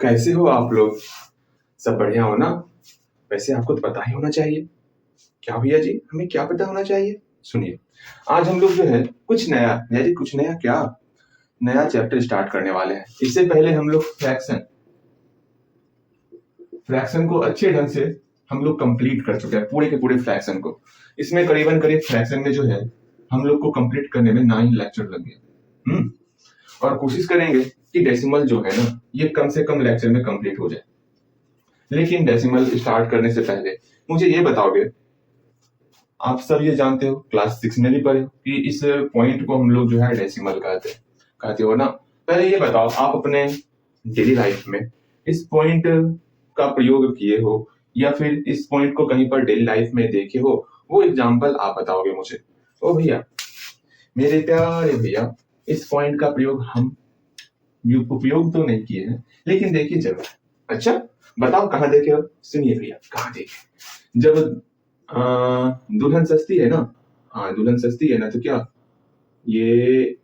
कैसे हो आप लोग? सब बढ़िया हो ना? वैसे आपको तो पता ही होना चाहिए। क्या भैया जी, हमें क्या पता होना चाहिए? सुनिए, आज हम लोग जो है कुछ नया, भैया जी कुछ नया क्या, नया चैप्टर स्टार्ट करने वाले हैं। इससे पहले हम लोग फ्रैक्शन फ्रैक्शन को अच्छे ढंग से हम लोग कंप्लीट कर चुके हैं, पूरे के पूरे फ्रैक्शन को। इसमें करीबन करीब फ्रैक्शन में जो है हम लोग को कंप्लीट करने में 9 लेक्चर लग गए। और कोशिश करेंगे कि डेसिमल जो है ना, ये कम से कम लेक्चर में कंप्लीट हो जाए। लेकिन डेसिमल स्टार्ट करने से पहले मुझे ये बताओगे, आप सब ये जानते हो, क्लास 6 में भी पढ़े हो कि इस पॉइंट को हम लोग जो है डेसिमल कहते हो ना। पहले ये बताओ, आप अपने डेली लाइफ में इस पॉइंट का प्रयोग किए हो या फिर इस पॉइंट को कहीं पर डेली लाइफ में देखे हो, वो एग्जाम्पल आप बताओगे मुझे। ओ भैया, मेरे प्यारे भैया, इस पॉइंट का प्रयोग हम उपयोग तो नहीं किए हैं, लेकिन देखिए जरूर। अच्छा, बताओ कहाँ देखे हो? सुनिए भैया, कहाँ देखे? जब दुल्हन सस्ती है ना, हाँ दुल्हन सस्ती है ना, तो क्या ये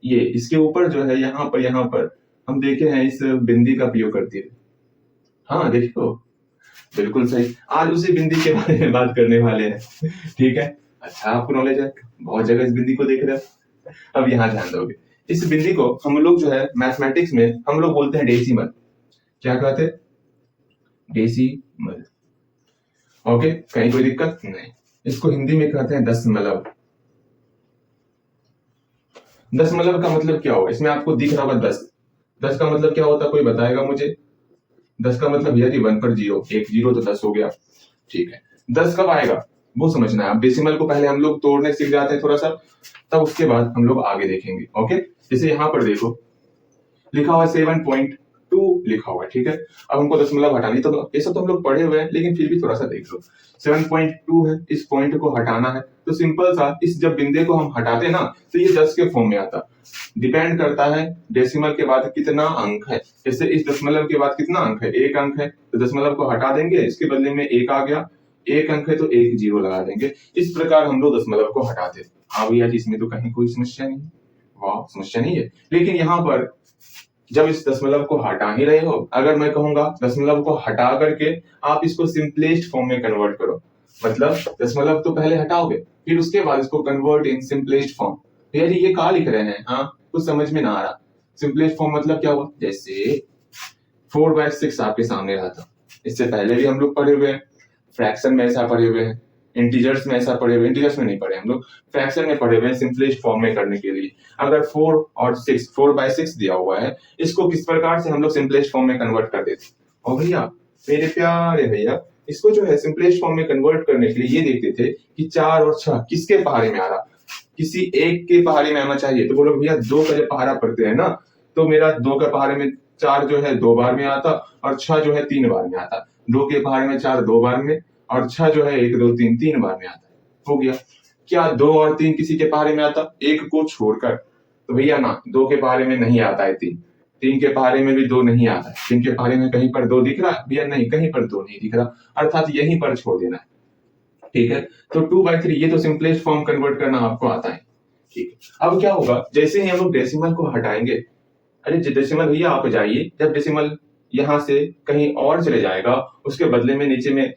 इसके ऊपर जो है, यहाँ पर हम देखे हैं इस बिंदी का प्रयोग करते हुए। हाँ देखो, बिल्कुल सही। आज उसी बिंदी के बारे में बात करने वाले हैं। ठीक है, अच्छा आपको नॉलेज है, बहुत जगह इस बिंदी को देख रहे हो। अब यहाँ ध्यान दोगे, इस बिंदी को हम लोग जो है मैथमेटिक्स में हम लोग बोलते हैं डेसिमल। क्या कहते हैं? डेसिमल। ओके, कहीं कोई दिक्कत नहीं। इसको हिंदी में कहते हैं दशमलव। दशमलव का मतलब क्या होगा? इसमें आपको दिख रहा होगा 10। 10 का मतलब क्या होता है, कोई बताएगा मुझे? 10 का मतलब भैया जी 1 पर 0, एक 0 तो 10 हो गया। ठीक है, 10 कब आएगा वो समझना है। अब डेसिमल को पहले हम लोग तोड़ने सीख जाते हैं थोड़ा सा, तब उसके बाद हम लोग आगे देखेंगे। ओके, जैसे यहाँ पर देखो लिखा हुआ 7.2 लिखा हुआ है। ठीक है, अब हमको दशमलव हटानी, तो ये सब तो हम लोग पढ़े हुए हैं, लेकिन फिर भी थोड़ा सा देख लो। 7.2 है, इस पॉइंट को हटाना है, तो सिंपल सा, इस जब बिंदे को हम हटाते ना, तो ये 10 के फॉर्म में आता। डिपेंड करता है डेसिमल के बाद कितना अंक है। जैसे इस दशमलव के बाद कितना अंक है, 1 अंक है, तो दशमलव को हटा देंगे, इसके बदले में 1 आ गया। 1 अंक है तो 1 0 लगा देंगे। इस प्रकार हम लोग दशमलव को हटाते। हाँ भैया जी, इसमें तो कहीं कोई समस्या नहीं, वाह समस्या नहीं है। लेकिन यहाँ पर जब इस दशमलव को हटा ही रहे हो, अगर मैं कहूंगा दशमलव को हटा करके आप इसको सिंपलेस्ट फॉर्म में कन्वर्ट करो, मतलब दशमलव तो पहले हटाओगे, फिर उसके बाद इसको कन्वर्ट इन सिंपलेस्ट फॉर्म। भैया जी ये कहा लिख रहे हैं? हाँ, कुछ समझ में ना आ रहा। सिंपलेस्ट फॉर्म मतलब क्या हुआ? जैसे 4/6 आपके सामने रहा था, इससे पहले भी हम लोग पढ़े हुए हैं, फ्रैक्शन में ऐसा पढ़े हुए हैं, इंटीजर्स में ऐसा पढ़े हुए, इंटीजर्स में नहीं पढ़े हम लोग, फ्रैक्शन में पढ़े हुए हैं सिंपलेस्ट फॉर्म में करने के लिए। अगर 4 और 6, 4/6 दिया हुआ है, इसको किस प्रकार से हम लोग सिंपलेस्ट फॉर्म में कन्वर्ट कर देते? और भैया, मेरे प्यारे भैया, इसको जो है सिंपलेस्ट फॉर्म में कन्वर्ट करने के लिए ये देखते थे कि 4 और 6 किसके पहाड़े में आ रहा, किसी एक के पहाड़े में आना चाहिए। तो बोलो भैया 2 का जब पहाड़ा पढ़ते हैं ना, तो मेरा 2 का पहाड़े में 4 जो है 2 बार में आता, और 6 जो है 3 बार में आता। 2 के पहाड़े में 4 2 बार में, और 6 जो है 1 2 3 3 बार में आता है। हो गया। क्या 2 और 3 किसी के पहाड़े में आता? एक को छोड़कर। तो भैया ना, 2 के पहाड़े में नहीं आता है 3, 3 के पहाड़े में भी 2 नहीं आता है। 3 के पहाड़े में कहीं पर 2 दिख रहा है? भैया नहीं, कहीं पर 2 नहीं दिख रहा, अर्थात यहीं पर छोड़ देना है। ठीक है, तो 2/3 ये तो सिंपलेस्ट फॉर्म कन्वर्ट करना आपको आता है। ठीक है, अब क्या होगा, जैसे ही हम लोग डेसिमल को हटाएंगे, अरे डेसिमल भैया आप जाइए, जब डेसिमल यहां से कहीं और चले जाएगा, उसके बदले में नीचे में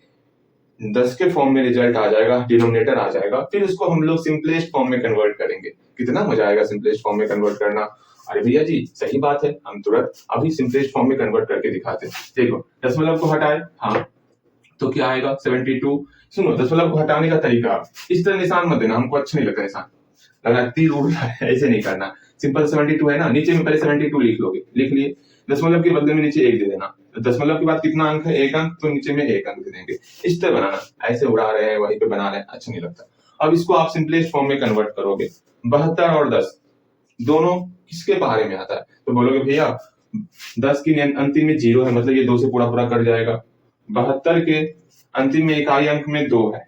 10 के फॉर्म में रिजल्ट आ जाएगा, डिनोमिनेटर आ जाएगा, फिर उसको हम लोग सिंपलेस्ट फॉर्म में कन्वर्ट करेंगे। कितना मजा आएगा सिंपलेस्ट फॉर्म में कन्वर्ट करना। अरे भैया जी सही बात है, हम तुरंत अभी सिंपलेस्ट फॉर्म में कन्वर्ट करके दिखाते हैं। देखो दशमलव को हटाए, हाँ तो क्या आएगा 72। सुनो, दशमलव को हटाने का तरीका, इस तरह निशान मत देना, हमको अच्छा नहीं लगता निशान, लग रहा है तीर उड़ रहा है, ऐसे नहीं करना। सिंपल 72 है ना, नीचे में पहले 72 लिख लोगे, लिख लिए, दशमलव के बदले में नीचे 1 दे देना। दशमलव के बाद कितना अंक है? 1 अंक, तो नीचे में 1 अंक दे देंगे। इस तरह बनाना, ऐसे उड़ा रहे हैं वहीं पे बना रहे हैं, अच्छा नहीं लगता। अब इसको आप सिंपलेस्ट फॉर्म में कन्वर्ट करोगे। 72 और 10 दोनों किसके पहाड़े में आता है? तो बोलोगे भैया 10 की अंतिम में 0 है, मतलब ये 2 से पूरा पूरा कट जाएगा। 72 के अंतिम में इकाई अंक में 2 है,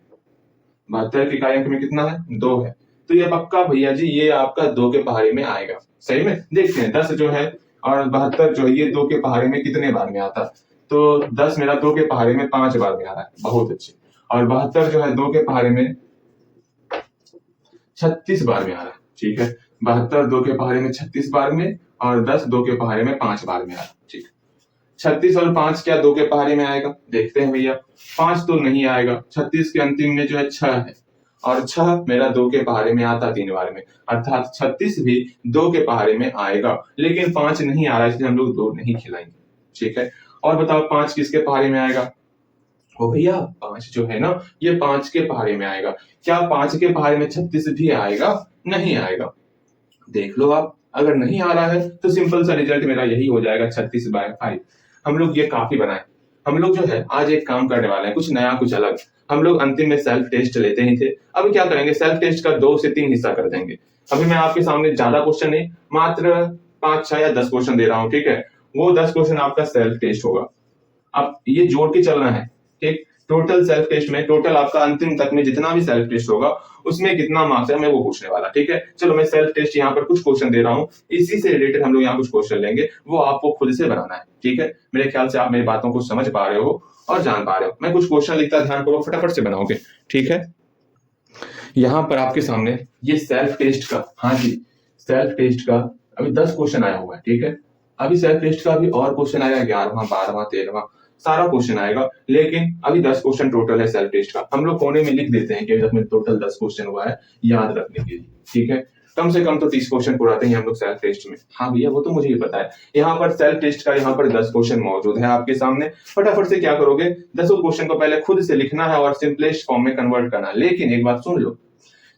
72 के इकाई अंक में कितना है? 2 है, तो ये पक्का भैया जी ये आपका 2 के पहाड़े में आएगा। सही में देखते हैं, 10 जो है और 72 जो है, ये 2 के पहाड़े में कितने बार में आता? तो 10 मेरा 2 के पहाड़े में 5 बार में आ रहा है, बहुत अच्छे। और 72 जो है 2 के पहाड़े में 36 बार में आ रहा है। ठीक है, 72 2 के पहाड़े में 36 बार में, और 10 2 के पहाड़े में 5 बार में आ रहा है। ठीक है, 36 और 5 क्या 2 के पहाड़े में आएगा? देखते हैं भैया। 5 तो नहीं आएगा, 36 के अंतिम में जो है 6 है, और 6 मेरा 2 के पहाड़े में आता 3 बार में, अर्थात 36 भी 2 के पहाड़े में आएगा, लेकिन 5 नहीं आ रहा, इसलिए हम लोग 2 नहीं खिलाएंगे। ठीक है, और बताओ 5 किसके पहाड़े में आएगा? ओ भैया 5 जो है ना, ये 5 के पहाड़े में आएगा। क्या 5 के पहाड़े में 36 भी आएगा? नहीं आएगा। देख लो आप, अगर नहीं आ रहा है तो सिंपल सा रिजल्ट मेरा यही हो जाएगा 36/5। हम लोग ये काफी बनाए। हम लोग जो है आज एक काम करने वाले हैं, कुछ नया कुछ अलग। हम लोग अंतिम में सेल्फ टेस्ट लेते ही थे, अभी क्या करेंगे, सेल्फ टेस्ट का 2 से 3 हिस्सा कर देंगे। अभी मैं आपके सामने ज्यादा क्वेश्चन नहीं, मात्र 5, 6 या 10 क्वेश्चन दे रहा हूँ। ठीक है, वो 10 क्वेश्चन आपका सेल्फ टेस्ट होगा। अब ये जोड़ के चलना है। ठीक, टोटल सेल्फ टेस्ट में, टोटल आपका अंतिम तक में जितना भी सेल्फ टेस्ट होगा उसमें कितना मार्क्स है मैं वो पूछने वाला। ठीक है, चलो मैं सेल्फ टेस्ट यहाँ पर कुछ क्वेश्चन दे रहा हूँ, इसी से रिलेटेड हम लोग यहाँ कुछ क्वेश्चन लेंगे, वो आपको खुद से बनाना है। ठीक है, मेरे ख्याल से आप मेरी बातों को समझ पा रहे हो और जान पा रहे हो। मैं कुछ क्वेश्चन लिखता, ध्यान करो, फटाफट से बनाओगे। ठीक है, यहाँ पर आपके सामने ये सेल्फ टेस्ट का, हाँ जी, सेल्फ टेस्ट का अभी 10 क्वेश्चन आया हुआ है। ठीक है, अभी सेल्फ टेस्ट का अभी और क्वेश्चन आएगा, 11वां, 12वां, 13वां, सारा क्वेश्चन आएगा, लेकिन अभी 10 क्वेश्चन टोटल है सेल्फ टेस्ट का। हम लोग कोने में लिख देते हैं कि इसमें टोटल 10 क्वेश्चन हुआ है, याद रखने के लिए। ठीक है, कम से कम तो 30 क्वेश्चन पुराते हैं हम लोग सेल्फ टेस्ट में। हाँ भैया, वो तो मुझे ही पता है। यहाँ पर सेल्फ टेस्ट का यहाँ पर 10 क्वेश्चन मौजूद है आपके सामने। फटाफट से क्या करोगे, 10 क्वेश्चन को पहले खुद से लिखना है और सिंपलेस्ट फॉर्म में कन्वर्ट करना है। लेकिन एक बात सुन लो,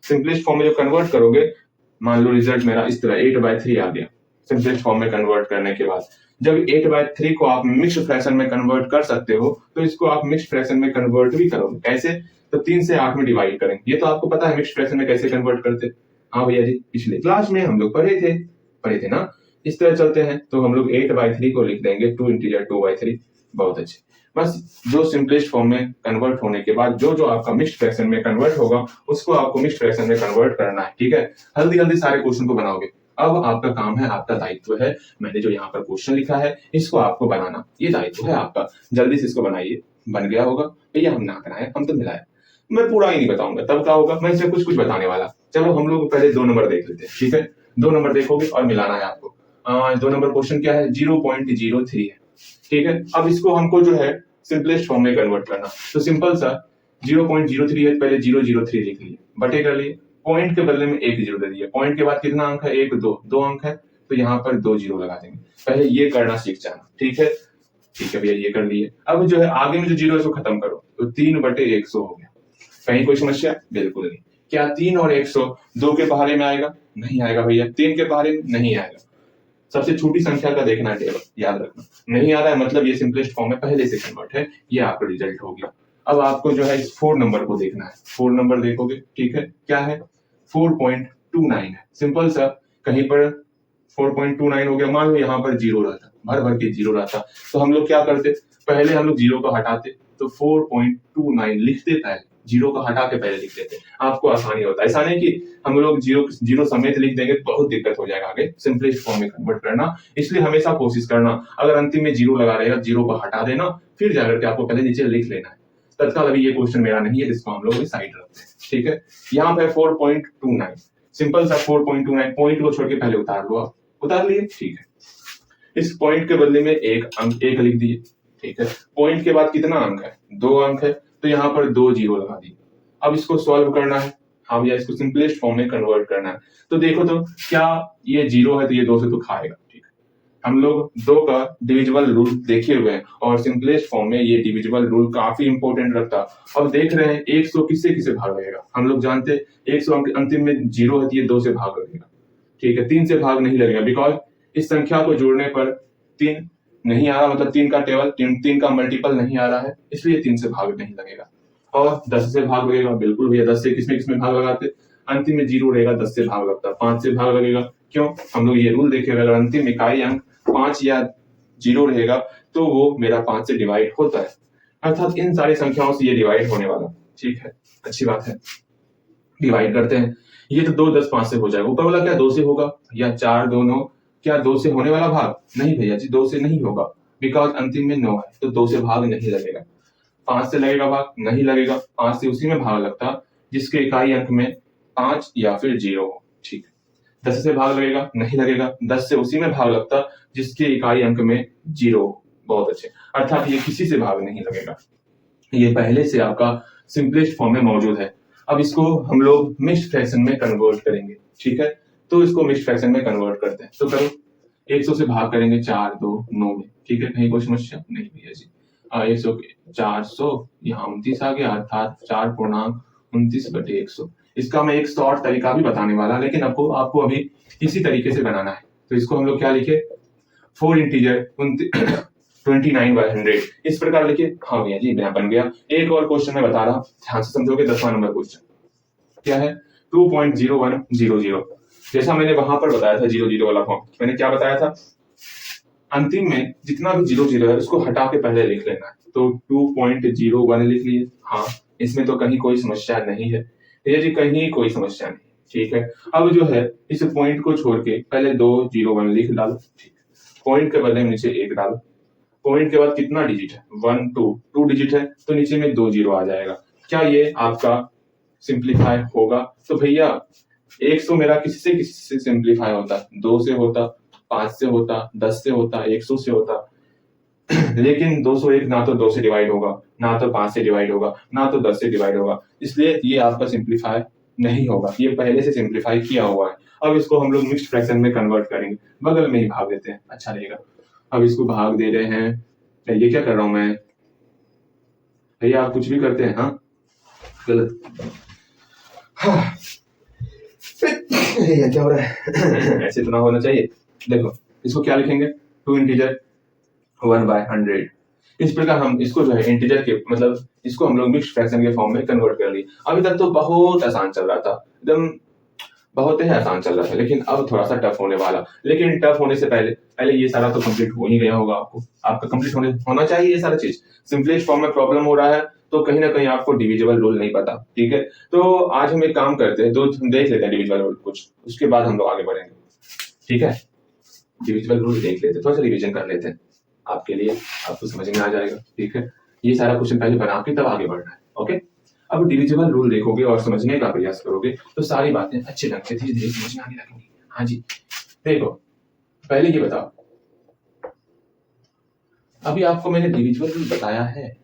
सिंपलेस्ट फॉर्म में जो कन्वर्ट करोगे, मान लो रिजल्ट मेरा इस तरह 8/3 आ गया। सिंपलेस्ट फॉर्म में कन्वर्ट करने के बाद जब 8/3 को आप मिक्स्ड फ्रैक्शन में कन्वर्ट कर सकते हो, तो इसको आप मिक्स्ड फ्रैक्शन में कन्वर्ट भी करोगे। कैसे? तो 3 से 8 में डिवाइड करेंगे। ये तो आपको पता है मिक्स्ड फ्रैक्शन में कैसे कन्वर्ट करते। हाँ भैया जी, पिछले क्लास में हम लोग पढ़े थे ना। इस तरह चलते हैं, तो हम लोग 8/3 को लिख देंगे 2 इंटीजर 2/3। बहुत अच्छे। बस जो सिंपलेस्ट फॉर्म में कन्वर्ट होने के बाद जो जो आपका मिक्स्ड फ्रैक्शन में कन्वर्ट होगा, उसको आपको मिक्स्ड फ्रैक्शन में कन्वर्ट करना है। ठीक है, हल्दी हल्दी सारे क्वेश्चन को बनाओगे। अब आपका काम है, आपका दायित्व है, मैंने जो यहाँ पर क्वेश्चन लिखा है इसको आपको बनाना, ये दायित्व है आपका। जल्दी से इसको बनाइए। बन गया होगा भैया, हम ना बनाए, हम तो मिलाए। मैं पूरा ही नहीं बताऊंगा, तब क्या होगा, मैं इसमें कुछ कुछ बताने वाला। चलो हम लोग पहले 2 नंबर देख लेते हैं। ठीक है, 2 नंबर देखोगे और मिलाना है आपको। 2 नंबर क्वेश्चन क्या है, 0.03 है। ठीक है, अब इसको हमको जो है सिंपलेस्ट फॉर्म में कन्वर्ट करना, तो सिंपल सा 0.03 है, पहले 003 लिख लिए, बटे कर लिए, पॉइंट के बदले में 1 जीरो दे दिया। पॉइंट के बाद कितना अंक है, 1, 2 अंक है, तो यहाँ पर 2 जीरो लगा देंगे। पहले ये करना सीख जाना। ठीक है, ठीक है भैया, ये कर लिए। अब जो है आगे में जो जीरो है उसको खत्म करो, तो 3/100 हो गया। कहीं कोई समस्या? बिल्कुल नहीं। क्या 3 और 100 2 के पहाड़े में आएगा? नहीं आएगा भैया। 3 के पहाड़े में नहीं आएगा। सबसे छोटी संख्या का देखना है टेबल, याद रखना। नहीं आ रहा है मतलब ये सिंपलेस्ट फॉर्म में पहले से कन्वर्ट है, ये आपका रिजल्ट हो गया। अब आपको जो है इस 4 नंबर को देखना है। 4 नंबर देखोगे, ठीक है, क्या है, 4.29 है। सिंपल सा, कहीं पर 4.29 हो गया, मान लो यहाँ पर जीरो रहता, भर भर के जीरो रहता, तो हम लोग क्या करते, पहले हम लोग जीरो को हटाते, तो 4.29 लिखते पहले, जीरो को हटा के पहले लिख देते, आपको आसानी होता है। ऐसा नहीं कि हम लोग जीरो समेत लिख देंगे तो बहुत दिक्कत हो जाएगा आगे सिंपलेस्ट फॉर्म में कन्वर्ट करना। इसलिए हमेशा कोशिश करना, अगर अंतिम में जीरो लगा रहेगा, जीरो को हटा देना, फिर जाकर के आपको पहले नीचे लिख लेना है। तत्काल अभी ये क्वेश्चन मेरा नहीं है, जिसको हम लोग साइड रखते हैं। ठीक है, यहाँ पे 4.29, सिंपल सा 4.29, पॉइंट को छोड़ के पहले उतार लो, आप उतार लिए, ठीक है। इस पॉइंट के बदले में एक अंक, एक लिख दिए, ठीक है। पॉइंट के बाद कितना अंक है, 2 अंक है, तो यहाँ पर 2 जीरो लगा दिए। अब इसको सॉल्व करना है, हाँ भैया, इसको सिंपलेस्ट फॉर्म में कन्वर्ट करना है। तो देखो तो क्या ये जीरो है, तो ये 2 से तो खाएगा, ठीक है। हम लोग 2 का डिविजिबल रूल देखे हुए हैं, और सिंपलेस्ट फॉर्म में ये डिविजिबल रूल काफी इंपॉर्टेंट रखता। अब देख रहे हैं 100 किससे किसे भाग लगेगा, हम लोग जानते हैं 100 अंतिम में जीरो है, तो ये 2 से भाग लगेगा, ठीक है। 3 से भाग नहीं लगेगा, बिकॉज इस संख्या को जोड़ने पर 3 नहीं आ रहा, मतलब 3 का टेबल, 3 का मल्टीपल नहीं आ रहा है, इसलिए 3 से भाग नहीं लगेगा। और 10 से भाग लगेगा, बिल्कुल भैया, 10 से किसमें भाग लगाते, अंतिम में जीरो रहेगा, 10 से भाग लगता, 5 से भाग लगेगा। क्यों, हम लोग ये रूल देखे, अगर अंतिम इकाई अंक 5 या 0 रहेगा तो वो मेरा 5 से डिवाइड होता है, अर्थात इन सारी संख्याओं से ये डिवाइड होने वाला, ठीक है। अच्छी बात है, डिवाइड करते हैं। ये तो 2, 10, 5 से हो जाएगा, ऊपर वाला क्या 2 से होगा, या 4, 2, 9, क्या 2 से होने वाला भाग? नहीं भैया जी, 2 से नहीं होगा, बिकॉज अंतिम में 9 है, तो 2 से भाग नहीं लगेगा। 5 से लगेगा भाग? नहीं लगेगा, 5 से उसी में भाग लगता जिसके इकाई अंक में 5 या फिर 0 हो, ठीक है। 10 से भाग लगेगा? नहीं लगेगा, 10 से उसी में भाग लगता जिसके इकाई अंक में 0 हो, बहुत अच्छे, अर्थात ये किसी से भाग नहीं लगेगा, ये पहले से आपका सिंपलेस्ट फॉर्म में मौजूद है। अब इसको हम लोग मिक्स्ड फ्रैक्शन में कन्वर्ट करेंगे, ठीक है। तो इसको मिक्स्ड फ्रैक्शन में कन्वर्ट करते हैं, तो करो 100 से भाग करेंगे 4 2 9 में, ठीक है। कहीं कोई समस्या नहीं भैया जी। 100 400 यहाँ 29 आ गया, अर्थात 4.29/100। इसका मैं एक शॉर्ट तरीका भी बताने वाला, लेकिन आपको अभी इसी तरीके से बनाना है। तो इसको हम लोग क्या लिखे, 4 इंटीजर 29/100 इस प्रकार लिखिए। हाँ भैया जी बन गया। एक और क्वेश्चन मैं बता रहा, ध्यान से समझोगे। 10वां नंबर क्वेश्चन क्या है, 2.0100। जैसा मैंने वहां पर बताया था 00 वाला फॉर्म, मैंने क्या बताया था, अंतिम में जितना भी 00 है उसको हटा के पहले लिख लेना है। तो 2.01 लिख लिए। हाँ, इसमें तो कहीं कोई समस्या नहीं है भैया जी, कहीं कोई समस्या नहीं, ठीक है। अब जो है इस पॉइंट को छोड़ के पहले 201 लिख डालो, ठीक। पॉइंट के बदले में नीचे 1 डालो। पॉइंट के बाद कितना डिजिट है, 1 2 डिजिट है, तो नीचे में 2 0 आ जाएगा। क्या ये आपका सिंप्लीफाई होगा? तो भैया 100 मेरा किसी से सिंप्लीफाई होता, 2 से होता, 5 से होता, 10 से होता, 100 से होता, लेकिन 201 ना तो 2 से डिवाइड होगा, ना तो 5 से डिवाइड होगा, ना तो 10 से डिवाइड होगा, इसलिए ये आपका सिंप्लीफाई नहीं होगा, ये पहले से सिंप्लीफाई किया हुआ है। अब इसको हम लोग मिक्स्ड फ्रैक्शन में कन्वर्ट करेंगे, बगल में ही भाग देते हैं, अच्छा रहेगा। अब इसको भाग दे रहे हैं, ये क्या कर रहा हूं मैं भैया, आप कुछ भी करते हैं, हाँ गलत। हाँ। ये क्या हो रहा है ऐसे तो ना होना चाहिए। देखो इसको क्या लिखेंगे, 2 इंटीजर 1/100। इस प्रकार हम इसको जो है इंटीजर के मतलब इसको हम लोग मिक्स्ड फ्रैक्शन के फॉर्म में कन्वर्ट कर लिए। अभी तक तो बहुत आसान चल रहा था, एकदम बहुत ही आसान चल रहा था, लेकिन अब थोड़ा सा टफ होने वाला। लेकिन टफ होने से पहले ये सारा तो कंप्लीट हो ही गया होगा, आपका कंप्लीट होना चाहिए ये सारा चीज। सिंपलेस्ट फॉर्म में प्रॉब्लम हो रहा है तो कहीं ना कहीं आपको डिविजिबल रूल नहीं पता, ठीक है। तो आज हम एक काम करते हैं, देख लेते हैं डिविजिबल रूल कुछ, उसके बाद हम लोग आगे बढ़ेंगे, ठीक है। डिविजिबल रूल देख लेते हैं, थोड़ा सा रिविजन कर लेते हैं आपके लिए, आपको समझ में आ जाएगा, ठीक है। ये सारा क्वेश्चन पहले बना के तब आगे बढ़ना है, ओके। अब डिविजिबल रूल देखोगे और समझने का प्रयास करोगे तो सारी बातें अच्छे ढंग से धीरे धीरे समझ में आने लगेंगी। हाँ जी, देखो पहले ये बताओ, अभी आपको मैंने डिविजिबल रूल बताया है,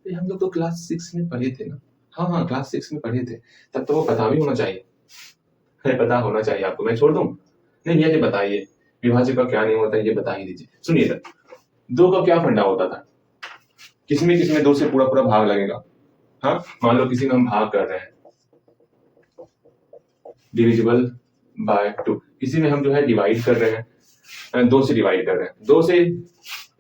हम लोग तो क्लास 6 में पढ़े थे ना। हाँ क्लास 6 में पढ़े थे, तब तो वो पता भी होना चाहिए, पता होना चाहिए आपको। मैं छोड़ दूं? नहीं, ये बताइए विभाजक का क्या नहीं होता, ये बता ही दीजिए। सुनिए सर, 2 का क्या फंडा होता था, किसमें 2 से पूरा भाग लगेगा। हाँ, मान लो किसी में हम भाग कर रहे हैं, डिविजिबल बाय 2, किसी में हम जो है डिवाइड कर रहे हैं, 2 से डिवाइड कर रहे हैं। 2 से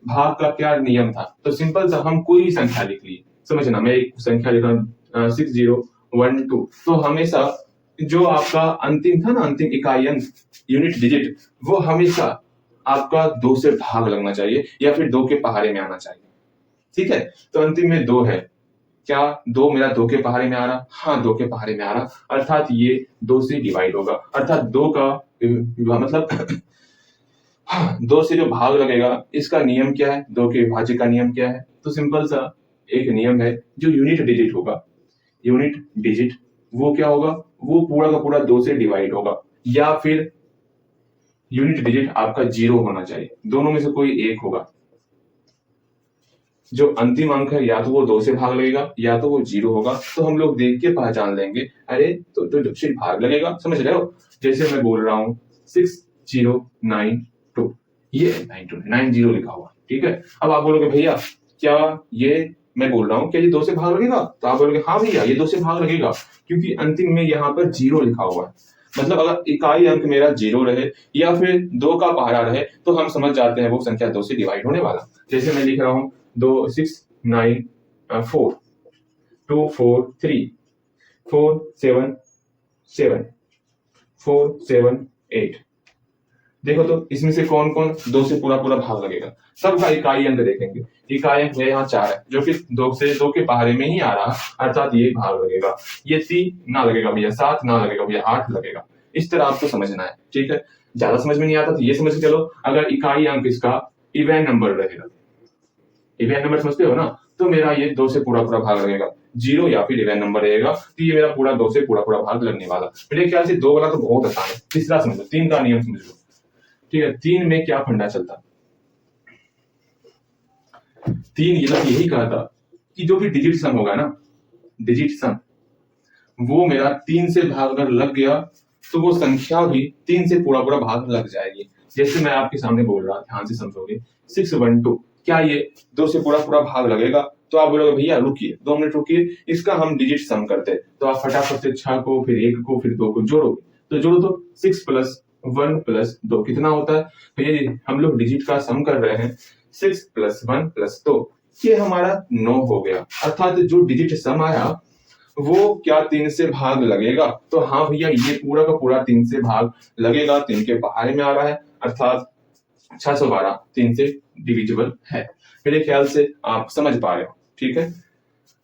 भाग का क्या नियम था, तो सिंपल सा हम कोई भी संख्या लिख ली, समझना, मैं एक संख्या लिख रहा हूँ 6012, तो हमेशा जो आपका अंतिम था ना, अंतिम इकाई अंक यूनिट डिजिट, वो हमेशा आपका 2 से भाग लगना चाहिए या फिर 2 के पहाड़े में आना चाहिए, ठीक है। तो अंतिम में 2 है, क्या 2 मेरा 2 के पहाड़े में आ रहा? हाँ 2 के पहाड़े में आ रहा, अर्थात ये 2 से डिवाइड होगा, अर्थात 2 का मतलब हाँ, 2 से जो भाग लगेगा इसका नियम क्या है, 2 के विभाजक का नियम क्या है, तो सिंपल सा एक नियम है, जो यूनिट डिजिट होगा, यूनिट डिजिट वो क्या होगा, वो पूरा का पूरा 2 से डिवाइड होगा, या फिर यूनिट डिजिट आपका 0 होना चाहिए, दोनों में से कोई एक होगा। जो अंतिम अंक है या तो वो 2 से भाग लगेगा या तो वो 0 होगा, तो हम लोग देख के पहचान लेंगे, अरे तो से भाग लगेगा, समझ रहे हो। जैसे मैं बोल रहा हूँ 6092, ये 90 लिखा हुआ, ठीक है। अब आप बोलोगे भैया क्या ये मैं बोल रहा हूँ क्या ये 2 से भाग लगेगा, तो आप बोलोगे हाँ भैया ये 2 से भाग लगेगा, क्योंकि अंतिम में यहाँ पर 0 लिखा हुआ है। मतलब अगर इकाई अंक मेरा 0 रहे या फिर 2 का पहाड़ा रहे तो हम समझ जाते हैं वो संख्या 2 से डिवाइड होने वाला। जैसे मैं लिख रहा हूँ 2 6 9 4 2 4 3 4 7 7 4 7 8, देखो तो इसमें से कौन कौन 2 से पूरा भाग लगेगा, सबका इकाई अंक देखेंगे। इकाई अंक यहाँ 4 है, जो कि 2 के पहाड़े में ही आ रहा, अर्थात ये भाग लगेगा। ये 3 ना लगेगा भैया, 7 ना लगेगा भैया, 8 लगेगा। इस तरह आपको समझना है, ठीक है। ज्यादा समझ में नहीं आता तो ये समझ के चलो, अगर इकाई अंक इसका इवन नंबर रहेगा, इवन नंबर समझते हो ना, तो मेरा ये 2 से पूरा भाग लगेगा, 0 या फिर इवन नंबर रहेगा तो ये मेरा पूरा 2 से पूरा भाग लगने वाला। मेरे ख्याल से 2 वाला तो बहुत आसान है, तीसरा समझ लो, 3 का नियम समझ लो, ठीक है। 3 में क्या फंडा चलता, तीन ये लोग यही कहा था कि जो भी डिजिट सम होगा ना, डिजिट सम, वो मेरा 3 से भाग अगर लग गया तो वो संख्या भी 3 से पूरा पूरा भाग लग जाएगी। जैसे मैं आपके सामने बोल रहा, ध्यान से समझोगे, 612, क्या ये 2 से पूरा पूरा भाग लगेगा? तो आप बोलोगे भैया रुकिए 2 मिनट रुकिए, इसका हम डिजिट सम करते हैं। तो आप फटाफट से 6 को फिर 1 को फिर 2 को जोड़ोगे, तो जोड़ो तो 6 प्लस 1 प्लस 2 कितना होता है? तो ये हम लोग डिजिट का सम कर रहे हैं, 6 प्लस 1 प्लस 2, ये हमारा 9 हो गया। अर्थात जो डिजिट सम आया वो क्या 3 से भाग लगेगा? तो हाँ भैया, ये पूरा का पूरा 3 से भाग लगेगा, 3 के बाहर में आ रहा है, अर्थात 612 3 से डिविजिबल है। मेरे ख्याल से आप समझ पा रहे हो, ठीक है।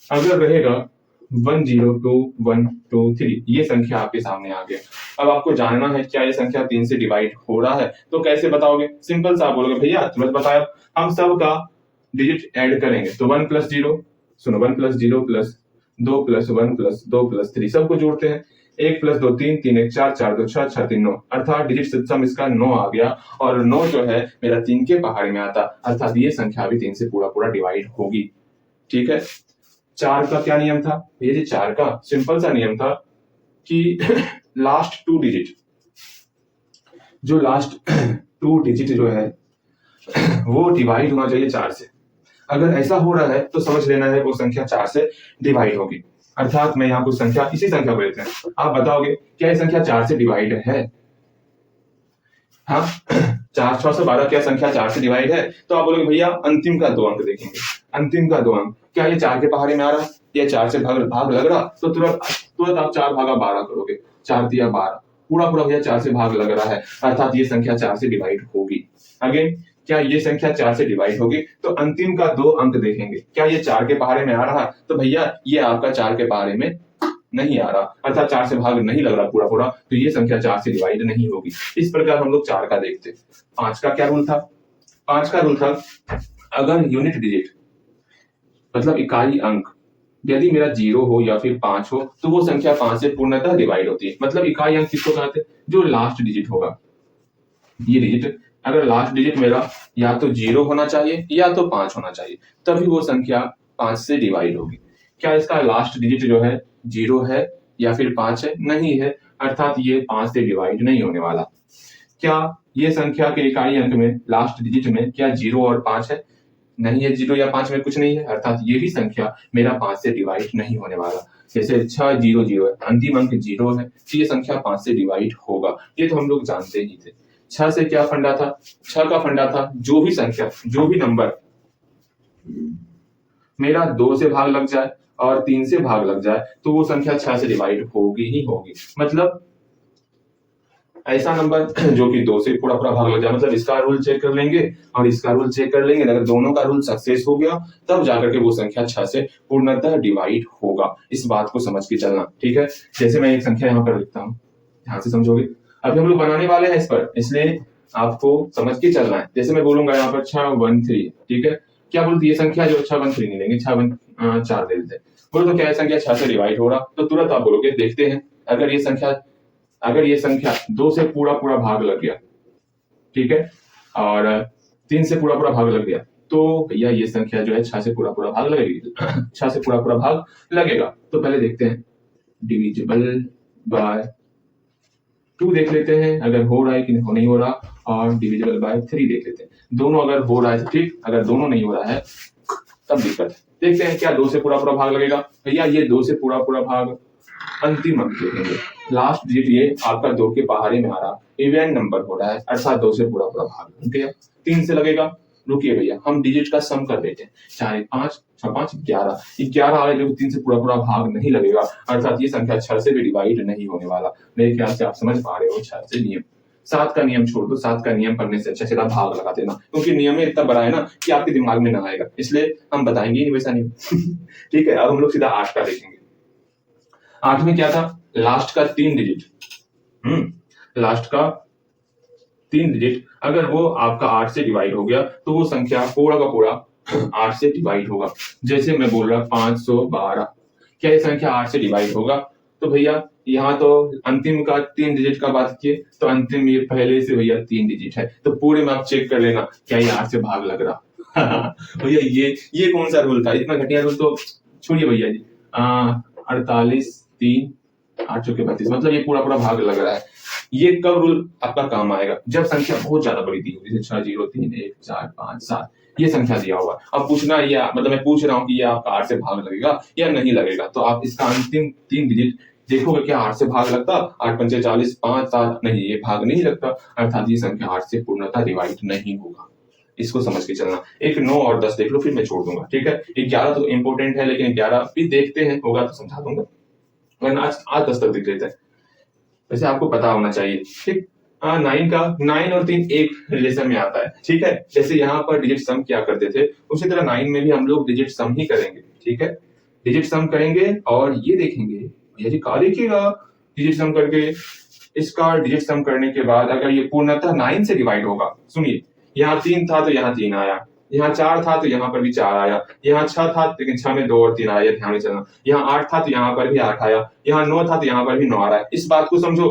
अगर रहेगा 102123, ये संख्या आपके सामने आ गया। अब आपको जानना है क्या ये संख्या 3 से डिवाइड हो रहा है, तो कैसे बताओगे? सिंपल सा, आप बोलोगे भैया तुरंत बताया, हम सब का डिजिट ऐड करेंगे। तो 1 प्लस 0, सुनो, 1 plus 0 plus 2 plus 1 plus 2 plus 3, सबको जोड़ते हैं। 1 प्लस 2 3, 3 1 4, 4 2 6, 6 3 9, अर्थात डिजिट सम इसका 9 आ गया। और 9 जो है मेरा 3 के पहाड़े में आता, अर्थात ये संख्या भी 3 से पूरा पूरा डिवाइड होगी, ठीक है। 4 का क्या नियम था? ये जो 4 का सिंपल सा नियम था कि लास्ट 2 डिजिट, जो लास्ट 2 डिजिट जो है वो डिवाइड होना चाहिए 4 से। अगर ऐसा हो रहा है तो समझ लेना है वो संख्या 4 से डिवाइड होगी। अर्थात मैं यहाँ कुछ संख्या, इसी संख्या को लेते हैं, आप बताओगे क्या ये संख्या 4 से डिवाइड है? हाँ, 4 612 क्या संख्या 4 से डिवाइड है? तो आप बोलोगे भैया अंतिम का 2 अंक देखेंगे, अंतिम का 2 अंक क्या ये 4 के पहाड़े में आ रहा है? या 4 से भाग लग रहा? तो तुरंत आप 4 भागा 12 करोगे, 4 दिया 12, पूरा पूरा भैया 4 से भाग लग रहा है, अर्थात ये संख्या 4 से डिवाइड होगी। अगेन, क्या ये संख्या 4 से डिवाइड होगी? तो अंतिम का 2 अंक देखेंगे, क्या ये 4 के पहाड़े में आ रहा? तो भैया ये आपका 4 के पहाड़े में नहीं आ रहा, अर्थात 4 से भाग नहीं लग रहा पूरा पूरा, तो ये संख्या 4 से डिवाइड नहीं होगी। इस प्रकार हम लोग 4 का देखते। 5 का क्या रूल था? 5 का रूल था, अगर यूनिट डिजिट मतलब इकाई अंक यदि मेरा 0 हो या फिर 5 हो, तो वो संख्या 5 से पूर्णतः डिवाइड होती है। मतलब इकाई अंक किसको कहते हैं? जो लास्ट डिजिट होगा, ये डिजिट अगर लास्ट डिजिट मेरा या तो 0 होना चाहिए या तो 5 होना चाहिए, तभी वो संख्या 5 से डिवाइड होगी। क्या इसका लास्ट डिजिट जो है 0 है या फिर 5 है? नहीं है, अर्थात ये 5 से डिवाइड नहीं होने वाला। क्या ये संख्या के इकाई अंक में लास्ट डिजिट में क्या 0 और 5 है? नहीं है, 0 या 5 में कुछ नहीं है, अर्थात ये भी संख्या मेरा 5 से डिवाइड नहीं होने वाला। जैसे 6 0 0 है, अंतिम अंक 0 है, तो ये संख्या 5 से डिवाइड होगा, ये तो हम लोग जानते ही थे। 6 से क्या फंडा था? 6 का फंडा था जो भी संख्या, जो भी नंबर मेरा 2 से भाग लग जाए और 3 से भाग लग जाए, तो वो संख्या 6 से डिवाइड होगी ही होगी। मतलब ऐसा नंबर जो कि 2 से पूरा पूरा भाग लग जाए, मतलब इसका रूल चेक कर लेंगे और इसका रूल चेक कर लेंगे, अगर दोनों का रूल सक्सेस हो गया तब जाकर के वो संख्या 6 से पूर्णतः डिवाइड होगा। इस बात को समझ के चलना, ठीक है। जैसे मैं एक संख्या यहाँ पर लिखता हूँ, ध्यान से समझोगे, अभी हम लोग बनाने वाले हैं इस पर, इसलिए आपको समझ के चलना है। जैसे मैं बोलूंगा यहाँ पर 613, ठीक है। क्या बोलती है संख्या जो 613 नहीं लेंगे, 614 दे देते हैं। बोलो तो क्या संख्या 6 से डिवाइड हो रहा? तो तुरंत आप बोलोगे देखते हैं, अगर ये संख्या 2 से पूरा पूरा भाग लग गया, ठीक है, और 3 से पूरा पूरा भाग लग गया, तो भैया ये संख्या जो है 6 से पूरा पूरा भाग लगेगी। 6 से पूरा पूरा भाग लगेगा, तो पहले देखते हैं डिविजिबल बाय 2 देख लेते हैं अगर हो रहा है कि नहीं हो रहा, और डिविजिबल बाय 3 देख लेते हैं। दोनों अगर हो रहा है ठीक, अगर दोनों नहीं हो रहा है तब दिक्कत है। देखते हैं क्या 2 से पूरा पूरा भाग लगेगा? भैया ये 2 से पूरा पूरा भाग अंतिम अंक देखेंगे, लास्ट डिजिट ये आपका 2 के पहाड़े में आ रहा, इवन नंबर हो रहा है, अर्थात 2 से पूरा पूरा भाग लग गया। 3 से लगेगा, रुकिए भैया हम डिजिट का सम कर देते हैं, 4 1 5 6 5 11 आ रहा है, जो 3 से पूरा पूरा भाग नहीं लगेगा, अर्थात ये संख्या 6 से भी डिवाइड नहीं होने वाला। मेरे ख्याल से आप समझ पा रहे हो 6 से नियम। 7 का नियम छोड़ दो, 7 का नियम पढ़ने से अच्छा सीधा भाग लगा देना, क्योंकि नियम में इतना बड़ा है ना कि आपके दिमाग में ना आएगा, इसलिए हम बताएंगे ही नहीं वैसा नियम। ठीक है, अब हम लोग सीधा 8 का देखेंगे। 8 में क्या था? लास्ट का 3 डिजिट, लास्ट का 3 डिजिट अगर वो आपका 8 से डिवाइड हो गया, तो वो संख्या पूरा का पूरा 8 से डिवाइड होगा। जैसे मैं बोल रहा 512, क्या ये संख्या 8 से डिवाइड होगा? तो भैया यहाँ तो अंतिम का 3 डिजिट का बात किए, तो अंतिम ये पहले से भैया 3 डिजिट है, तो पूरे में आप चेक कर लेना क्या ये 8 से भाग लग रहा। भैया ये कौन सा रूल था, इतना घटिया रूल तो छोड़िए भैया जी। 48 3 8 चौके 32, मतलब ये पूरा पूरा भाग लग रहा है। ये कब रूल आपका काम आएगा, जब संख्या बहुत ज्यादा बड़ी दी होगी, जैसे 6 0 3 1 4 5 7 ये संख्या दिया होगा। अब पूछना ये मतलब मैं पूछ रहा हूँ कि ये आपका 8 से भाग लगेगा या नहीं लगेगा, तो आप इसका अंतिम 3 डिजिट देखोगे क्या 8 से भाग लगता, 8 पंचे 40 5 7, नहीं ये भाग नहीं लगता, अर्थात ये संख्या 8 से पूर्णतः डिवाइड नहीं होगा। इसको समझ के चलना। एक 9 और 10 देख लो, फिर मैं छोड़ दूंगा, ठीक है। 11 तो इंपॉर्टेंट है, लेकिन 11 भी देखते हैं, होगा तो समझा दूंगा, वरना आज 10 तक देख लेते हैं। वैसे आपको पता होना चाहिए, ठीक। 9 और 3 एक रिलेशन में आता है, ठीक है। जैसे यहाँ पर डिजिट सम क्या करते थे, उसी तरह 9 में भी हम लोग डिजिट सम ही करेंगे, ठीक है। डिजिट सम करेंगे और ये देखेंगे, भैया जी कहा देखिएगा, डिजिट सम करके इसका डिजिट सम करने के बाद अगर ये पूर्णतः 9 से डिवाइड होगा, सुनिए, यहाँ 3 था तो यहाँ 3 आया, यहाँ 4 था तो यहाँ पर भी 4 आया, यहाँ 6 था लेकिन 6 में 2 और 3 आया, ध्यान में चलना। यहाँ 8 था तो यहाँ पर भी 8 आया, यहाँ 9 था तो यहाँ पर भी 9 आ रहा है। इस बात को समझो,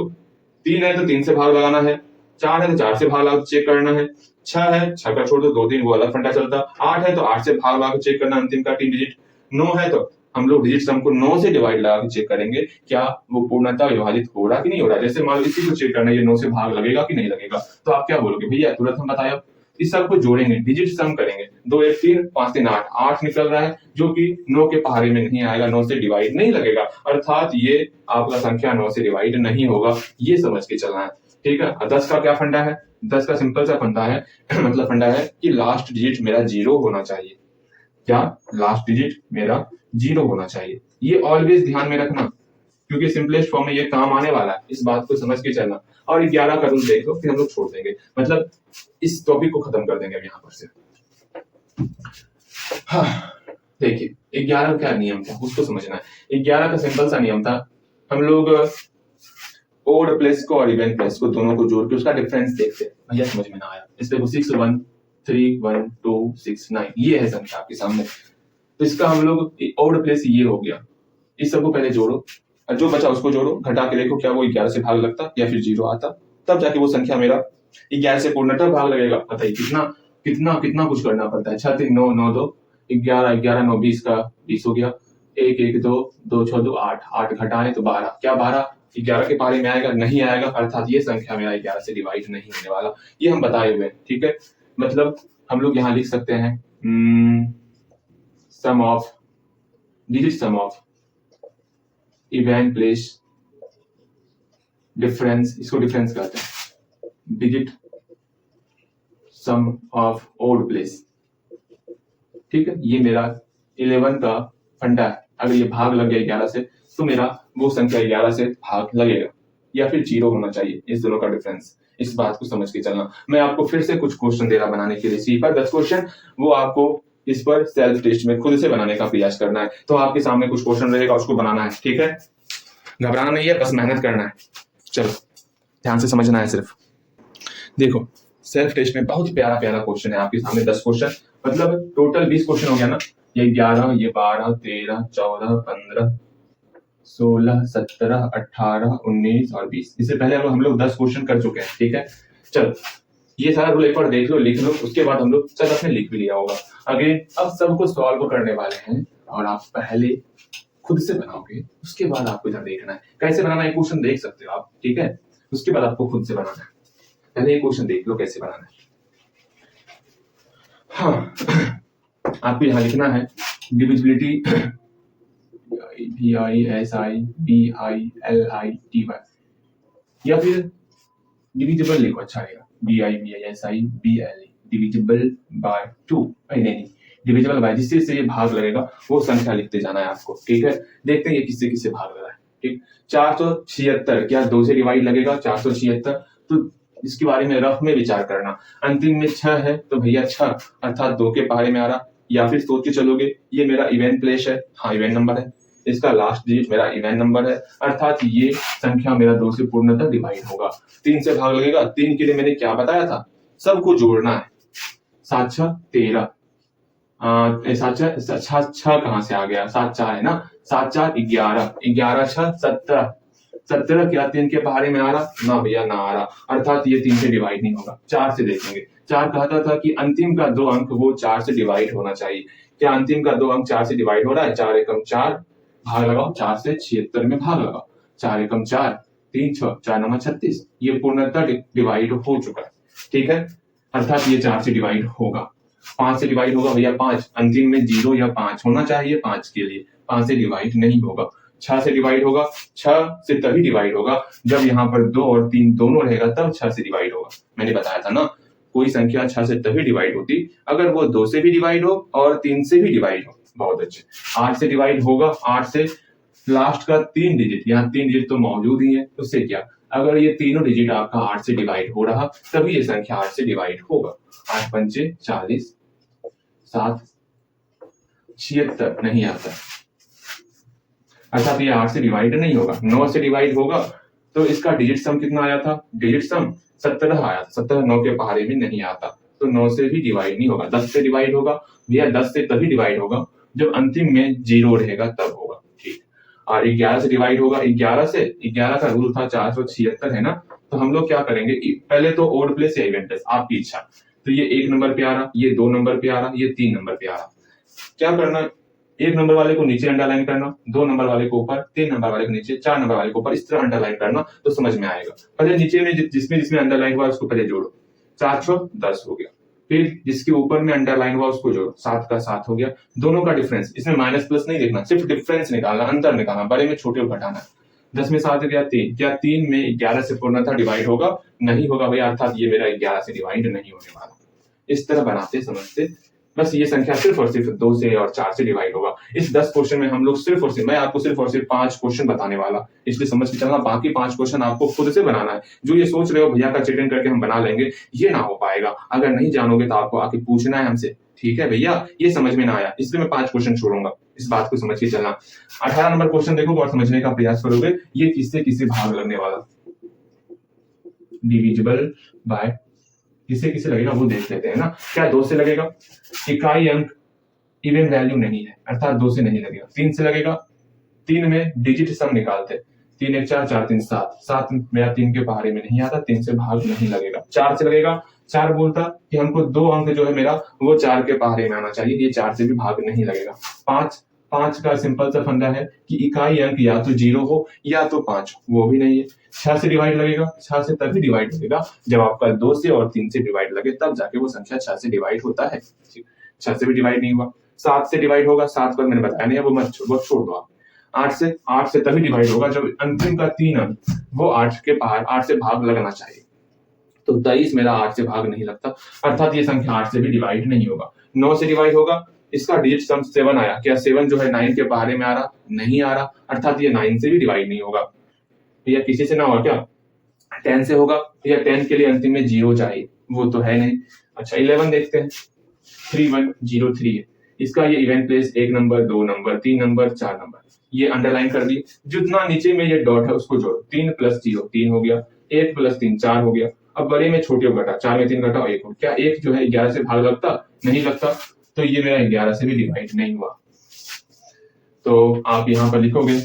3 है तो 3 से भाग लगाना है, 4 है तो 4 से भाग लगा चेक करना है, 6 है 6 का छोड़ दो, 2 3 वो अलग फंडा चलता, 8 है तो 8 से भाग लगा चेक करना अंतिम का 3 डिजिट, 9 है तो हम लोग डिजिट सम को 9 से डिवाइड लगा के चेक करेंगे क्या वो पूर्णतः विभाजित हो रहा कि नहीं हो रहा। जैसे मान लो इसी को चेक करना है, ये 9 से भाग लगेगा कि नहीं लगेगा, तो आप क्या बोलोगे, भैया तुरंत हम बताया, इस सब को जोड़ेंगे, डिजिट सम करेंगे, 2 1 3 5 3 8 8 निकल रहा है, जो कि 9 के पहाड़े में नहीं आएगा, 9 से डिवाइड नहीं लगेगा, अर्थात ये आपका संख्या 9 से डिवाइड नहीं होगा, ये समझ के चलना है, ठीक है। 10 का क्या फंडा है, 10 का सिंपल सा फंडा है मतलब फंडा है कि लास्ट डिजिट मेरा 0 होना चाहिए। क्या, लास्ट डिजिट मेरा 0 होना चाहिए, ये ऑलवेज ध्यान में रखना, क्योंकि सिंपलेस्ट फॉर्म में ये काम आने वाला है, इस बात को समझ के चलना। और 11 का रूल देख लो, फिर हम लोग छोड़ देंगे, मतलब इस टॉपिक को खत्म कर देंगे अब यहाँ पर से। हाँ, देखिए 11 का नियम था उसको समझना है। 11 का सिंपल सा नियम था, हम लोग ओड प्लेस को और इवन प्लेस को दोनों को जोड़ के उसका डिफरेंस देखते हैं। भैया समझ में ना आया, इस पे 6 1 3 1 2 6 9 ये है संख्या आपके सामने, तो इसका हम लोग ओड प्लेस ये हो गया, इस सबको पहले जोड़ो, जो बचा उसको जोड़ो, घटा के देखो क्या वो 11 से भाग लगता या फिर 0 आता, तब जाके वो संख्या मेरा 11 से पूर्णतः भाग लगेगा। बताइए कितना कितना कितना कुछ करना पड़ता है। 6 3 9 9 2 11 11 9 20 का 20 हो गया, 1 1 2 2 6 2 8 8 घटाएं तो 12, क्या 12 11 के पारे में आएगा, नहीं आएगा, अर्थात ये संख्या मेरा 11 से डिवाइड नहीं होने वाला, ये हम बताए हुए हैं, ठीक है। मतलब हम लोग यहाँ लिख सकते हैं sum of digit sum of even place difference, इसको डिफरेंस कहते हैं, digit sum of odd place, ठीक है। ये मेरा 11 का फंडा है, अगर ये भाग लग गया 11 से तो मेरा वो संख्या 11 से भाग लगेगा या फिर 0 होना चाहिए, इस दोनों का डिफरेंस, इस बात को समझ के चलना। मैं आपको फिर से कुछ क्वेश्चन दे रहा बनाने के लिए, सी पर 10 क्वेश्चन, वो आपको इस पर सेल्फ टेस्ट में खुद से बनाने का प्रयास करना है। तो आपके सामने कुछ क्वेश्चन रहेगा, उसको बनाना है, ठीक है, घबराना नहीं है, बस मेहनत करना है। चलो ध्यान से समझना है सिर्फ। देखो सेल्फ टेस्ट में बहुत प्यारा प्यारा क्वेश्चन है आपके सामने, 10 क्वेश्चन, मतलब टोटल 20 क्वेश्चन हो गया ना, ये 11 ये 12 13 14 15 16 17 18 19 और 20, इससे पहले हम लोग 10 क्वेश्चन कर चुके हैं, ठीक है। चलो ये सारा रूल एक बार देख लो, लिख लो, उसके बाद हम लोग चल अपने लिख भी लिया होगा। अगेन अब सबको सॉल्व करने वाले हैं और आप पहले खुद से बनाओगे, उसके बाद आपको इधर देखना है कैसे बनाना है, क्वेश्चन देख सकते हो आप, ठीक है, उसके बाद आपको खुद से बनाना है। पहले ये क्वेश्चन देख लो कैसे बनाना है। हाँ आपको यहाँ लिखना है डिविजिबिलिटी VISI BILITY, या फिर डिविजिबल लिखो, अच्छा रहेगा, BISI डिविजिबल बाय 2, नहीं डिविजिबल बाय, जिससे से ये भाग लगेगा वो संख्या लिखते जाना है आपको, ठीक है। देखते हैं ये किससे किससे भाग लगा है, ठीक। 476 क्या 2 से डिवाइड लगेगा, 476, तो इसके बारे में रफ में विचार करना। अंतिम में 6 है तो भैया 6 अर्थात 2 के पहाड़े में आ रहा, या फिर सोच के चलोगे ये मेरा इवन प्लेस है, हाँ इवन नंबर है, इसका लास्ट डिजिट मेरा इवन नंबर है, अर्थात ये संख्या मेरा 2 से पूर्णतः डिवाइड होगा। 3 से भाग लगेगा, 3 के लिए मैंने क्या बताया था, सबको जोड़ना है, 7 6 13, 7 6 कहां से आ गया, 7 4 है ना, 7 4 11 11 6 17 17 क्या 3 के पहाड़े में आ रहा, ना भैया ना आ रहा, अर्थात ये 3 से डिवाइड नहीं होगा। 4 से देखेंगे, 4 कहता था कि अंतिम का 2 अंक वो 4 से डिवाइड होना चाहिए। क्या अंतिम का 2 अंक 4 से डिवाइड हो रहा है? 4 एकम 4, भाग लगाओ 4 से 76 में भाग लगाओ, 4 एकम 4, 3 6, 4 9 36, ये पूर्णतः डिवाइड हो चुका है। ठीक है, अर्थात ये 4 से डिवाइड होगा। 5 से डिवाइड होगा भैया 5, अंतिम में 0 या 5 होना चाहिए 5 के लिए, 5 से डिवाइड नहीं होगा। 6 से डिवाइड होगा, 6 से तभी डिवाइड होगा जब यहाँ पर 2 और 3 दोनों रहेगा, तब 6 से डिवाइड होगा। मैंने बताया था ना, कोई संख्या 6 से तभी डिवाइड होती अगर वो 2 से भी डिवाइड हो और 3 से भी डिवाइड हो। बहुत अच्छे। 8 से डिवाइड होगा, 8 से लास्ट का 3 डिजिट, यहाँ 3 डिजिट तो मौजूद ही है, उससे क्या, अगर ये तीनों डिजिट आपका 8 से डिवाइड हो रहा तभी ये संख्या 8 से डिवाइड होगा। 8 पंचे 40, 7 76 नहीं आता, अर्थात ये 8 से डिवाइड नहीं होगा। 9 से डिवाइड होगा तो इसका डिजिट सम कितना आया था? डिजिट सम 17 आया था, 17 9 के पहाड़े में नहीं आता, तो 9 से भी डिवाइड नहीं होगा। 10 से डिवाइड होगा भैया, 10 से तभी डिवाइड होगा जब अंतिम में 0 रहेगा तब होगा। ठीक, और 11 से डिवाइड होगा, 11 का रूल था 476 है ना, तो हम लोग क्या करेंगे, पहले तो ओड प्लेस या इवन प्लेस, आपकी इच्छा। तो ये 1 नंबर पे आ रहा, ये 2 नंबर पे आ रहा, ये 3 नंबर पे आ रहा। क्या करना, 1 नंबर वाले को नीचे अंडरलाइन करना, 2 नंबर वाले को ऊपर, 3 नंबर वाले को नीचे, 4 नंबर वाले को ऊपर, इस तरह अंडरलाइन करना तो समझ में आएगा। पहले नीचे में जिसमें अंडरलाइन हुआ उसको पहले जोड़ो, 4 6 10 हो गया। फिर जिसके ऊपर में अंडरलाइन हुआ उसको जोड़ो, 7 का 7 हो गया। दोनों का डिफरेंस, इसमें माइनस प्लस नहीं देखना, सिर्फ डिफरेंस निकालना, अंतर निकालना, बड़े में छोटे को घटाना। 10 में 7 गया 3, क्या 3 में 11 से पूर्णतः डिवाइड होगा? नहीं होगा भैया, अर्थात ये मेरा 11 से डिवाइड नहीं होने वाला। इस तरह बनाते समझते, बस ये संख्या सिर्फ और सिर्फ 2 से और 4 से डिवाइड होगा। इस 10 क्वेश्चन में हम लोग सिर्फ और सिर्फ, मैं आपको सिर्फ और सिर्फ 5 क्वेश्चन बताने वाला, इसलिए समझ के चलना, बाकी 5 क्वेश्चन आपको खुद से बनाना है। जो ये सोच रहे हो भैया का चीटिंग करके हम बना लेंगे, ये ना हो पाएगा। अगर नहीं जानोगे तो आपको आके पूछना है हमसे, ठीक है भैया, ये समझ में ना आया इसलिए मैं 5 क्वेश्चन छोड़ूंगा, इस बात को समझ के चलना। 18 नंबर क्वेश्चन देखो और समझने का प्रयास करोगे, ये किससे किससे भाग लगने वाला, डिविजिबल बाय किसे किसे लगेगा वो देख लेते हैं ना। क्या 2 से लगेगा? इकाई अंक इवन वैल्यू नहीं है, अर्थात 2 से नहीं लगेगा। 3 से लगेगा, 3 में डिजिट सम निकालते, 3 1 4 4 3 7, 7 मेरा 3 के पहाड़े में नहीं आता, 3 से भाग नहीं लगेगा। 4 से लगेगा, 4 बोलता कि हमको 2 अंक जो है मेरा वो 4 के पहाड़े में आना चाहिए, ये 4 से भी भाग नहीं लगेगा। 5 का सिंपल सा फंडा है कि इकाई अंक या तो 0 हो या तो 5 हो, वो भी नहीं है। 6 से डिवाइड लगेगा, 6 से तभी डिवाइड लगेगा जब आपका 2 से और 3 से डिवाइड लगे, तब जाके वो संख्या 6 से डिवाइड होता है। 6 से भी डिवाइड नहीं हुआ। 7 से डिवाइड होगा, 7 पर मैंने बताया नहीं है, वो छोड़ दो आप। 8 से तभी डिवाइड होगा जब अंतिम का 3 अंक वो 8 के पहाड़ 8 से भाग लगना चाहिए, तो 23 मेरा 8 से भाग नहीं लगता, अर्थात ये संख्या 8 से भी डिवाइड नहीं होगा। 9 से डिवाइड होगा, इसका डिजिट सम 7 आया, क्या 7 जो है 9 के पहाड़े में आ रहा? नहीं आ रहा, अर्थात ये 9 से भी डिवाइड नहीं होगा। भैया किसी से ना होगा क्या? 10 से होगा, या 10 के लिए अंतिम में 0 चाहिए, वो तो है नहीं। अच्छा 11 देखते हैं, 3103 है, इसका ये event place 1 number 2 number 3 number 4 number, ये अंडरलाइन कर दिए। जितना नीचे में ये डॉट है उसको जोड़ो, 3 + 0 3 हो गया, 1 + 3 4 हो गया। अब बड़े में छोटे को घटा, 4 में 3 घटाओ 1 हो, क्या 1 जो है 11 से भाग लगता? नहीं लगता, तो ये मेरा 11 से भी डिवाइड नहीं हुआ। तो आप यहाँ पर लिखोगे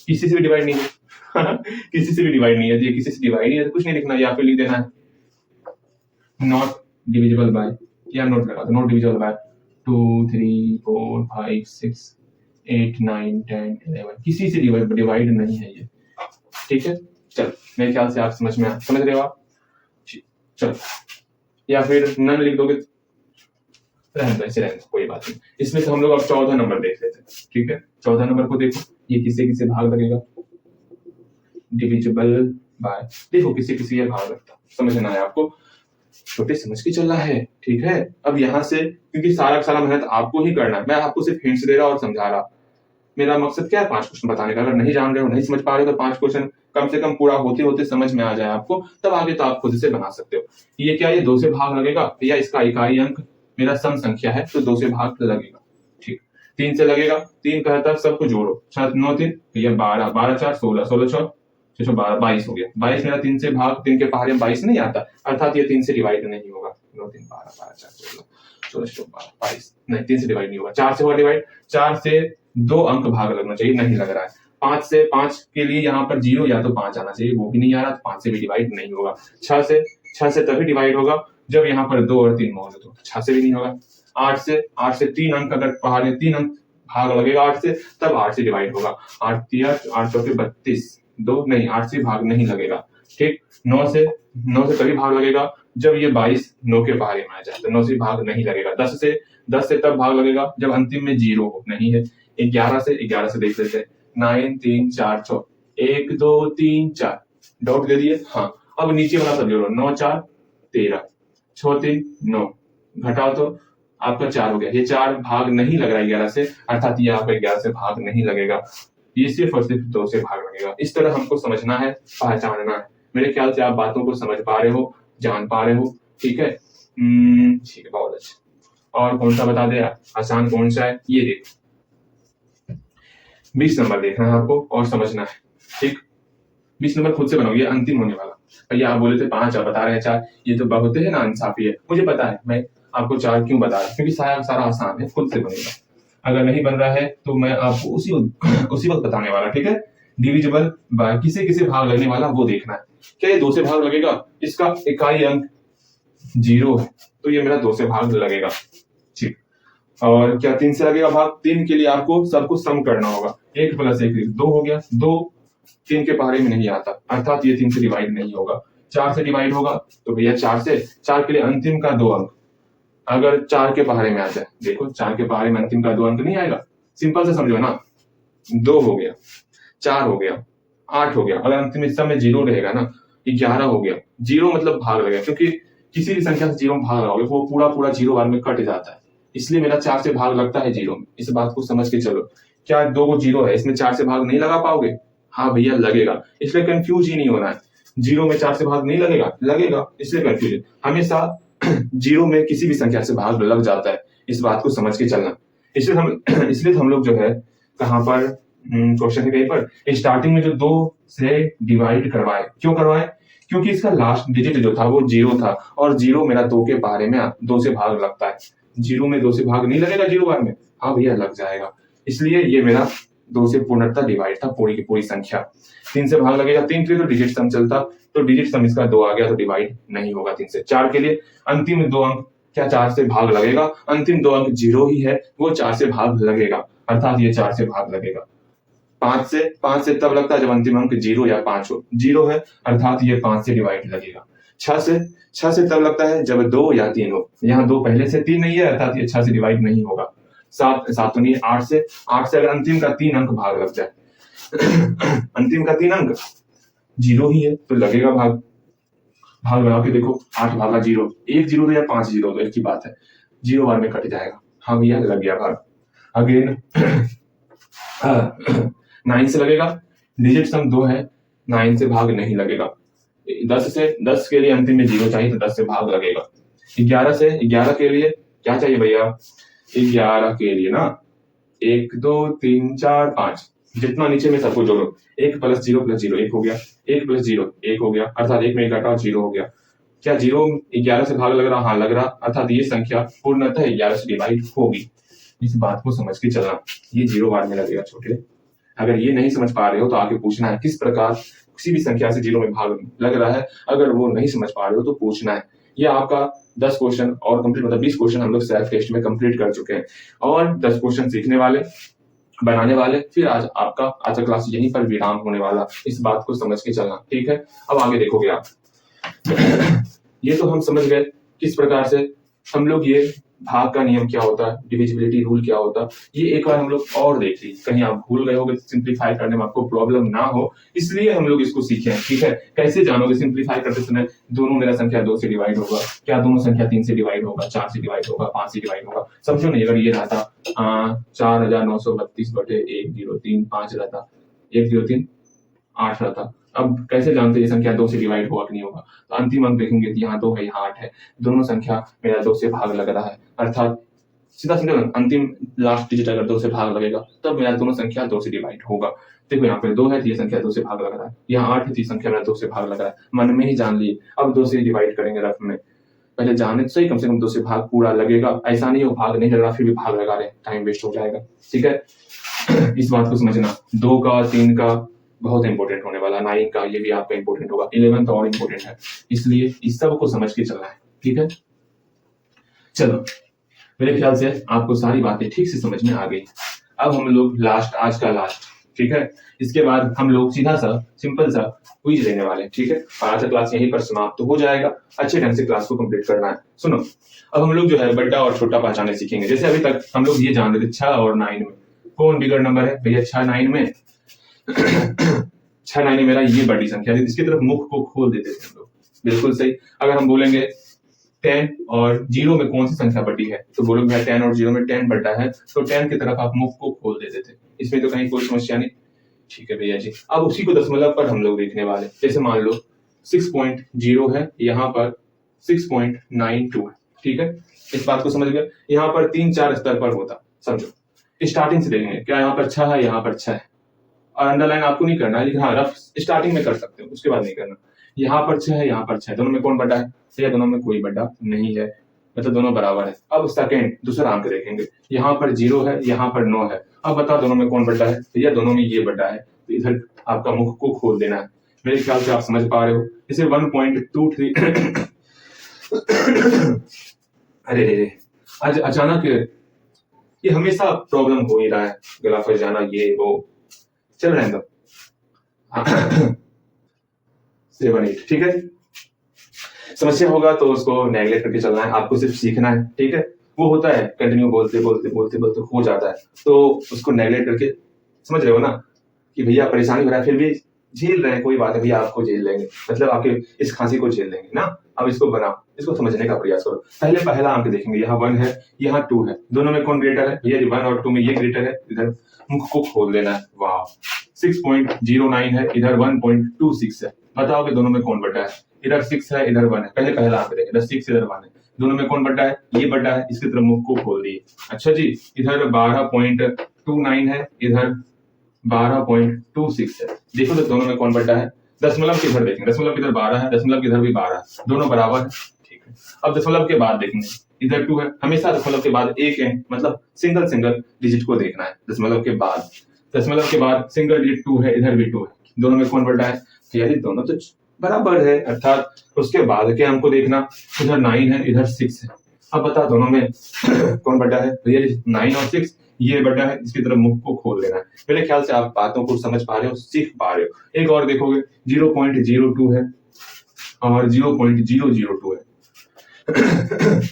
किसी से भी डिवाइड नहीं है किसी से भी डिवाइड नहीं है, ये किसी से डिवाइड नहीं है तो कुछ नहीं लिखना, यहाँ पे लिख देना है नॉट डिविजिबल बाय, या नोट लगा दो, नॉट डिविजिबल बाय 2 3 4 5 6 8 9 10 11, किसी से डिवाइड नहीं है ये। ठीक है, चल मेरे ख्याल से आप समझ रहे हो आप। चलो, या फिर नन लिख दोगे, रहने दो, कोई बात नहीं। इसमें से हम लोग अब 14 नंबर देख लेते हैं। ठीक है, 14 नंबर को देखो, ये किसे किसे भाग लगेगा, डिविजिबल बाय, देखो किसे किसे ये भाग लगता, समझना है आपको, छोटे समझ के चलना है। ठीक है, अब यहाँ से क्योंकि सारा सारा मेहनत आपको ही करना है, मैं आपको सिर्फ हिंट्स दे रहा और समझा रहा। मेरा मकसद क्या है? 5 क्वेश्चन बताने का। अगर नहीं जान रहे हो, नहीं समझ पा रहे हो, तो 5 क्वेश्चन कम से कम पूरा होते होते समझ में आ जाए आपको, तब आगे तो आप खुद से बना सकते हो। ये क्या, ये 2 से भाग लगेगा या इसका इकाई अंक मेरा सम संख्या है, तो 2 से भाग लगेगा। ठीक, 3 से लगेगा, 3 कहता सबको जोड़ो, 6 9 3 या 12 12 4 16 16 6 6 12 22 हो गया। 22 मेरा 3 से भाग, 3 के पहाड़े में 22 नहीं आता, अर्थात ये 3 से डिवाइड नहीं होगा। 9 3 12 12 4 16 16 6 12 22 नहीं, 3 से डिवाइड नहीं होगा। 4 से होगा डिवाइड, 4 से 2 अंक भाग लगना चाहिए, नहीं लग रहा है। 5 के लिए यहाँ पर 0 या तो 5 आना चाहिए, वो भी नहीं आ रहा, तो 5 से भी डिवाइड नहीं होगा। 6 से तभी डिवाइड होगा जब यहाँ पर 2 और 3 मौजूद हो, 6 से भी नहीं होगा। 8 से 3 अंक अगर पहाड़ में 3 अंक भाग लगेगा 8 से, तब 8 से डिवाइड होगा। 8 तिया 8 चौके 32, 2 नहीं 8 से भाग नहीं लगेगा। ठीक, 9 से तभी भाग लगेगा जब ये 22 9 के पहाड़े में आ जाए, तो 9 से भाग नहीं लगेगा। 10 से तब भाग लगेगा जब अंतिम में 0 नहीं है। 11 से देख लेते हैं। 9 3 4 6 1 2 3 4 डॉट दे दिए। हाँ, अब नीचे वाला सब जोड़ो। 9 4 13, 6 3 9, घटाओ तो आपका 4 हो गया। ये 4 भाग नहीं लग रहा है 11 से, अर्थात ये आपका 11 से भाग नहीं लगेगा, ये सिर्फ और सिर्फ 2 से भाग लगेगा। इस तरह हमको समझना है, पहचानना है। मेरे ख्याल से आप बातों को समझ पा रहे हो, जान पा रहे हो। ठीक है, ठीक है, बहुत अच्छा। और कौन सा बता दे, आसान कौन सा है ये देखो। 20 नंबर देखना है आपको और समझना है। ठीक, 20 नंबर खुद से बनाओ, ये अंतिम होने वाला। भैया आप बोले थे 5 और बता रहे हैं 4, ये तो बहुत है ना इंसाफी है। मुझे पता है, मैं आपको 4 क्यों बता रहा हूँ, क्योंकि सारा आसान है, खुद से बनेगा। अगर नहीं बन रहा है तो मैं आपको उसी वक्त बताने वाला। ठीक है, डिविजिबल बाय किसे भाग लगने वाला वो देखना है। क्या ये 2 से भाग लगेगा? इसका इकाई अंक 0 है, तो ये मेरा 2 से भाग लगेगा। ठीक, और क्या 3 से लगेगा भाग? 3 के लिए आपको सब कुछ सम करना होगा। 1 + 1 2 हो गया। 2 3 के पहाड़े में नहीं आता, अर्थात ये 3 से डिवाइड नहीं होगा। 4 से डिवाइड होगा तो भैया 4 के लिए अंतिम का 2 अंक अगर 4 के पहाड़े में आ जाए, देखो 4 के पहाड़े में अंतिम का 2 अंक नहीं आएगा। सिंपल से समझो ना, 2 हो गया, 4 हो गया, 8 हो गया। अगर अंतिम हिस्सा में 0 रहेगा ना, 11 हो गया। 0 मतलब भाग लगेगा, क्योंकि किसी भी संख्या से 0 में भाग लगाओगे वो पूरा 0 बार में कट जाता है। इसलिए मेरा 4 से भाग लगता है 0 में। इस बात को समझ के चलो। क्या 2 को 0 है, इसमें 4 से भाग नहीं लगा पाओगे? हाँ भैया लगेगा, इसलिए कंफ्यूज ही नहीं होना है। 0 में 4 से भाग नहीं लगेगा, इसलिए कंफ्यूज। हमेशा 0 में किसी भी संख्या से भाग लग जाता है, इस बात को समझ के चलना। इसलिए हम लोग जो है कहां पर क्वेश्चन है कहीं पर स्टार्टिंग में जो 2 से डिवाइड करवाए। क्यों करवाए? क्योंकि इसका लास्ट डिजिट जो था वो 0 था, और 0 मेरा 2 के पहाड़े में 2 से भाग लगता है। 0 में 2 से भाग नहीं लगेगा 0 बार में? हाँ भैया लग जाएगा। इसलिए ये मेरा 2 से पूर्णतः डिवाइड था, पूरी की पूरी संख्या। 3 से भाग लगेगा, 3 के लिए तो डिजिट सम चलता, तो डिजिट सम इसका 2 आ गया, तो डिवाइड नहीं होगा 3 से। 4 के लिए अंतिम 2 अंक क्या 4 से भाग लगेगा? अंतिम 2 अंक 0 ही है, वो 4 से भाग लगेगा, अर्थात ये 4 से भाग लगेगा। 5 से तब लगता है जब अंतिम अंक 0 या 5 हो। 0 है, अर्थात ये 5 से डिवाइड लगेगा। 6 से तब लगता है जब 2 या 3 हो। यहाँ 2 पहले से 3 नहीं है, अर्थात ये 6 से डिवाइड नहीं होगा। 7 तो नहीं, 8 से अगर अंतिम का 3 अंक भाग लग जाए अंतिम का 3 अंक 0 ही है, तो लगेगा भाग लगा के देखो। 8 भागा 0, 1 0 या 5 0 तो एक ही बात है, 0 बार में कट जाएगा। हाँ भैया लग गया भाग। अगेन 9 से लगेगा, डिजिट सम 2 है, 9 से भाग नहीं लगेगा। 10 के लिए अंतिम में 0 चाहिए, तो 10 से भाग लगेगा। 11 के लिए क्या चाहिए भैया? 11 के लिए ना 1 2 3 4 5, जितना नीचे में सबको जोड़ो। 1 + 0 + 0 1 हो गया, 1 + 0 1 हो गया, अर्थात 1 में 1 घटाओ 0 हो गया। क्या 0 11 से भाग लग रहा? हाँ लग रहा, अर्थात ये संख्या पूर्णतः 11 से डिवाइड होगी। इस बात को समझ के चलना, ये 0 बार में लगेगा छोटे। अगर ये नहीं समझ पा रहे हो तो आगे पूछना है किस प्रकार किसी भी संख्या से 0 में भाग लग रहा है। अगर वो नहीं समझ पा रहे हो तो पूछना है। ये आपका 10 क्वेश्चन और कंप्लीट, मतलब 20 क्वेश्चन हम लोग सेल्फ टेस्ट में कंप्लीट कर चुके हैं, और 10 क्वेश्चन सीखने वाले, बनाने वाले। फिर आज का क्लास यहीं पर विराम होने वाला। इस बात को समझ के चलना, ठीक है। अब आगे देखोगे आप ये तो हम समझ गए किस प्रकार से हम लोग ये भाग का नियम क्या होता है, डिविजिबिलिटी रूल क्या होता है, ये एक बार हम लोग और देख ली। कहीं आप भूल गए होगे, सिंप्लीफाई करने में आपको प्रॉब्लम ना हो, इसलिए हम लोग इसको सीखे हैं, ठीक है। कैसे जानोगे सिंप्लीफाई करते समय दोनों मेरा संख्या 2 से डिवाइड होगा, क्या दोनों संख्या 3 से डिवाइड होगा, 4 से डिवाइड होगा, 5 से डिवाइड होगा। समझो नहीं, अगर ये रहता 4932/103 5 रहता, 103 8 रहता। अब कैसे जानते ये संख्या 2 से डिवाइड होगा कि नहीं होगा? तो अंतिम अंक देखेंगे कि यहाँ 2 है, यहाँ 8 है, दोनों संख्या मेरा 2 से भाग लग रहा है, अर्थात सीधा अंतिम लास्ट डिजिट अगर 2 से भाग लगेगा तब मेरा दोनों संख्या 2 से डिवाइड होगा। देखो यहाँ पे 2 है तो ये संख्या 2 से भाग लग रहा है, यहाँ 8 है तो ये संख्या मेरा 2 से भाग लग रहा है। मन में ही जान लिए। अब 2 से डिवाइड करेंगे रफ में, पहले जाने तो सही, कम से कम 2 से भाग पूरा लगेगा। ऐसा नहीं हो भाग नहीं लग रहा फिर भी भाग लगा रहे, टाइम वेस्ट हो जाएगा, ठीक है। इस बात को समझना। 2 का 3 का बहुत इंपॉर्टेंट होने वाला, 9 का ये भी आपका इंपॉर्टेंट होगा, 11 तो और इंपॉर्टेंट है, इसलिए इस सब को समझ के चलना है, ठीक है, चलो मेरे ख्याल से आपको सारी बातें ठीक से समझ में आ गई। अब हम लोग लास्ट, आज का लास्ट, ठीक है, इसके बाद हम लोग सीधा सा सिंपल सा क्विज लेने वाले हैं, ठीक है, और आज का क्लास यहीं पर समाप्त हो जाएगा। अच्छे ढंग से क्लास को कंप्लीट करना है। सुनो, अब हम लोग जो है बड़ा और छोटा पहचाने सीखेंगे। जैसे अभी तक हम लोग ये जान रहे थे 6 और 9 में कौन बिगड़ नंबर है भैया। 6 9 में 6 9 में मेरा ये बड़ी संख्या है, इसकी तरफ मुख को खोल देते थे हम लोग। बिल्कुल सही। अगर हम बोलेंगे 10 और 0 में कौन सी संख्या बड़ी है, तो बोलोगे 10 और 0 में 10 बड़ा है, तो 10 की तरफ आप मुख को खोल देते थे। इसमें तो कहीं कोई समस्या नहीं। ठीक है भैया जी, अब उसी को दशमलव पर हम लोग देखने वाले। जैसे मान लो 6.0 है, यहाँ पर 6.92 है, ठीक है, इस बात को समझ गए। यहाँ पर 3-4 स्तर पर होता, समझो। स्टार्टिंग से देखेंगे, क्या यहाँ पर 6 है, यहाँ पर 6 है, और अंडरलाइन आपको नहीं करना है, लेकिन हाँ रफ स्टार्टिंग में कर सकते हो, उसके बाद नहीं करना। यहाँ पर 6 है, यहाँ पर 6 है, दोनों में कौन बड़ा है भैया? दोनों में कोई बड़ा नहीं है, मतलब दोनों बराबर है। अब सेकंड दूसरा अंक देखेंगे, यहाँ पर 0 है, यहाँ पर 9 है। अब बताओ दोनों में कौन बड़ा है भैया? दोनों में ये बड़ा है, तो इधर आपका मुख को खोल देना है। मेरे ख्याल से आप समझ पा रहे हो। इसे 1.23 अरे रे, आज अचानक ये हमेशा प्रॉब्लम हो ही रहा है, गला फंस जाना, ये वो, चल रहे हैं 7 8, ठीक है। समस्या होगा तो उसको नेगलेक्ट करके चलना है, आपको सिर्फ सीखना है, ठीक है। वो होता है कंटिन्यू बोलते बोलते बोलते बोलते हो जाता है, तो उसको नेगलेक्ट करके, समझ रहे हो ना, कि भैया परेशानी हो रहा है फिर भी झेल रहे हैं, कोई बात है भैया, आपको झेल लेंगे, मतलब आपके इस खांसी को झेल लेंगे ना। अब इसको बनाओ, इसको समझने का प्रयास करो। पहले पहला अंक देखेंगे, यहाँ 1 है, यहाँ 2 है, दोनों में कौन ग्रेटर है भैया? 1 और 2 में ये ग्रेटर है, इधर मुख को खोल देना है। वाह, 6.09 है, इधर 1.26 है। बताओ कि दोनों में कौन बड़ा है? इधर 6 है, इधर 1 है। पहले पहला अंक देखें, इधर 6 इधर 1 है, दोनों में कौन बड़ा है? ये बड़ा है, इसकी तरफ मुख को खोल दिए। अच्छा जी, इधर 12.29 है, इधर 12.26 है। देखो तो दोनों में कौन बड़ा है? दशमलव के इधर देखेंगे, दशमलव इधर 12 है, दशमलव के इधर भी 12 है, दोनों बराबर है, ठीक है। अब दशमलव के बाद देखेंगे, इधर 2 है, हमेशा दशमलव के बाद 1 है, मतलब सिंगल सिंगल डिजिट को देखना है। दशमलव के बाद सिंगल डिजिट 2 है, इधर भी 2 है, दोनों में कौन बड़ा है? यानी दोनों तो बराबर है, अर्थात उसके बाद के हमको देखना, इधर 9 है, इधर 6 है। अब बता दोनों में कौन बड़ा है भैया? 9 और 6, ये बड़ा है, इसकी तरफ मुख को खोल देना है। मेरे ख्याल से आप बातों को समझ पा रहे हो, सीख पा रहे हो। एक और देखोगे, 0.02 है और 0.002 है।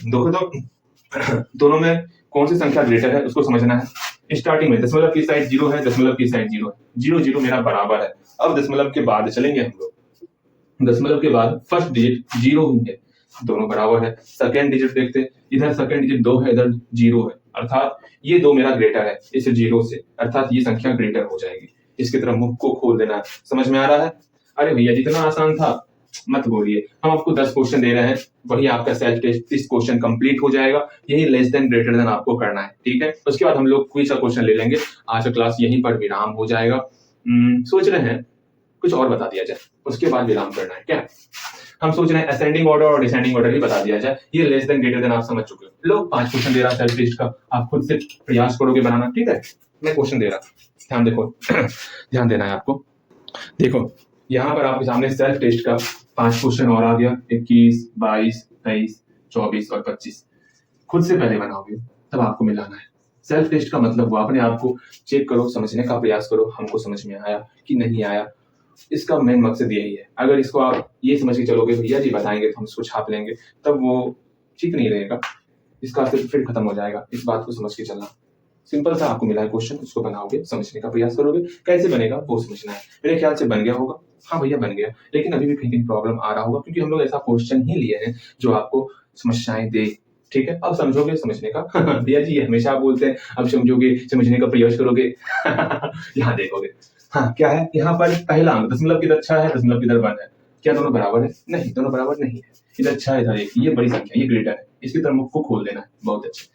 देखो तो दोनों में कौन सी संख्या ग्रेटर है, उसको समझना है। स्टार्टिंग में दशमलव की साइड 0 है, दशमलव की साइड 0 है, 0 0 मेरा बराबर है। अब दशमलव के बाद चलेंगे हम लोग, दशमलव के बाद फर्स्ट डिजिट 0 ही है, दोनों बराबर है। सेकेंड डिजिट देखते, इधर सेकेंड डिजिट 2 है, इधर 0 है, अर्थात ये 2 मेरा ग्रेटर है इस 0 से, अर्थात ये संख्या ग्रेटर हो जाएगी। इसकी तरफ मुख को खोल देना है। समझ में आ रहा है? अरे भैया जितना आसान था मत बोलिए, हम आपको 10 क्वेश्चन दे रहे हैं, वही आपका सेल्फ टेस्ट 30 क्वेश्चन कंप्लीट हो जाएगा। यही लेस देन ग्रेटर देन आपको करना है, ठीक है। उसके बाद हम लोग क्विज का क्वेश्चन ले लेंगे। आज का क्लास यहीं पर विराम हो जाएगा। सोच रहे हैं कुछ और बता दिया जाए, उसके बाद विराम करना है क्या? हम सोच रहे हैं असेंडिंग ऑर्डर और डिसेंडिंग ऑर्डर ही बता दिया जाए। ये लेस देन ग्रेटर देन आप समझ चुके हो। लो 5 क्वेश्चन दे रहा सेल्फ टेस्ट का, आप खुद से प्रयास करोगे बनाना, ठीक है। मैं क्वेश्चन दे रहा, ध्यान देखो ध्यान देना है आपको। देखो यहाँ पर आपके सामने सेल्फ टेस्ट का 5 क्वेश्चन और आ गया, 21, 22, 23, 24 और 25। खुद से पहले बनाओगे तब आपको मिलाना है। सेल्फ टेस्ट का मतलब वो अपने आप को चेक करो, समझने का प्रयास करो, हमको समझ में आया कि नहीं आया। इसका मेन मकसद यही है। अगर इसको आप ये समझ के चलोगे भैया जी बताएंगे तो हम इसको छाप लेंगे, तब वो ठीक नहीं रहेगा, इसका असर फिर खत्म हो जाएगा। इस बात को समझ के चलना। सिंपल सा आपको मिला है क्वेश्चन, उसको बनाओगे, समझने का प्रयास करोगे, कैसे बनेगा वो समझना है। मेरे ख्याल से बन गया होगा। हाँ भैया बन गया, लेकिन अभी भी कहीं कहीं प्रॉब्लम आ रहा होगा, क्योंकि हम लोग ऐसा क्वेश्चन ही लिए हैं जो आपको समस्याएं दे, ठीक है। अब समझोगे समझने का भैया जी ये हमेशा आप बोलते हैं, अब समझोगे समझने का प्रयास करोगे यहाँ देखोगे, हाँ क्या है, यहाँ पर पहला अंक दशमलव की इधर 6 है, दशमलव की इधर 1 है, क्या दोनों बराबर है? नहीं, दोनों बराबर नहीं है। इधर 6 इधर 1, ये बड़ी संख्या, ये ग्रेटर है, इसकी तरफ मुख को खोल देना है। बहुत अच्छे।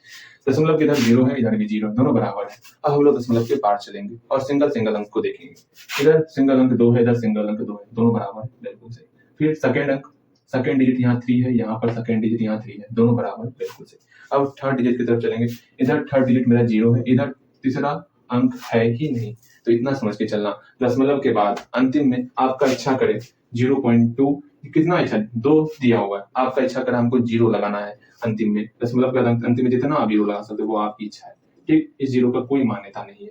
दशमलव के इधर 0 है, इधर भी 0, दोनों बराबर है। अब हम लोग दशमलव के पार चलेंगे और सिंगल सिंगल अंक को देखेंगे। इधर सिंगल अंक 2 है, इधर सिंगल अंक 2 है, दोनों बराबर है, बिल्कुल सही। फिर सेकेंड अंक, सेकेंड डिजिट यहाँ 3 है, यहाँ पर सेकेंड डिजिट यहाँ 3 है, दोनों बराबर, बिल्कुल सही। अब थर्ड डिजिट की तरफ चलेंगे, इधर थर्ड डिजिट मेरा 0 है, इधर तीसरा अंक है ही नहीं, तो इतना समझ के चलना। दशमलव के बाद अंतिम में आपका इच्छा करे 0.2 कितना इच्छा 2 दिया हुआ है, आपका इच्छा कर हमको 0 लगाना है अंतिम में, दशमलव के अंतिम में जितना आप 0 लगा सकते हो वो आपकी इच्छा है। ठीक, इस 0 का कोई मान्यता नहीं है।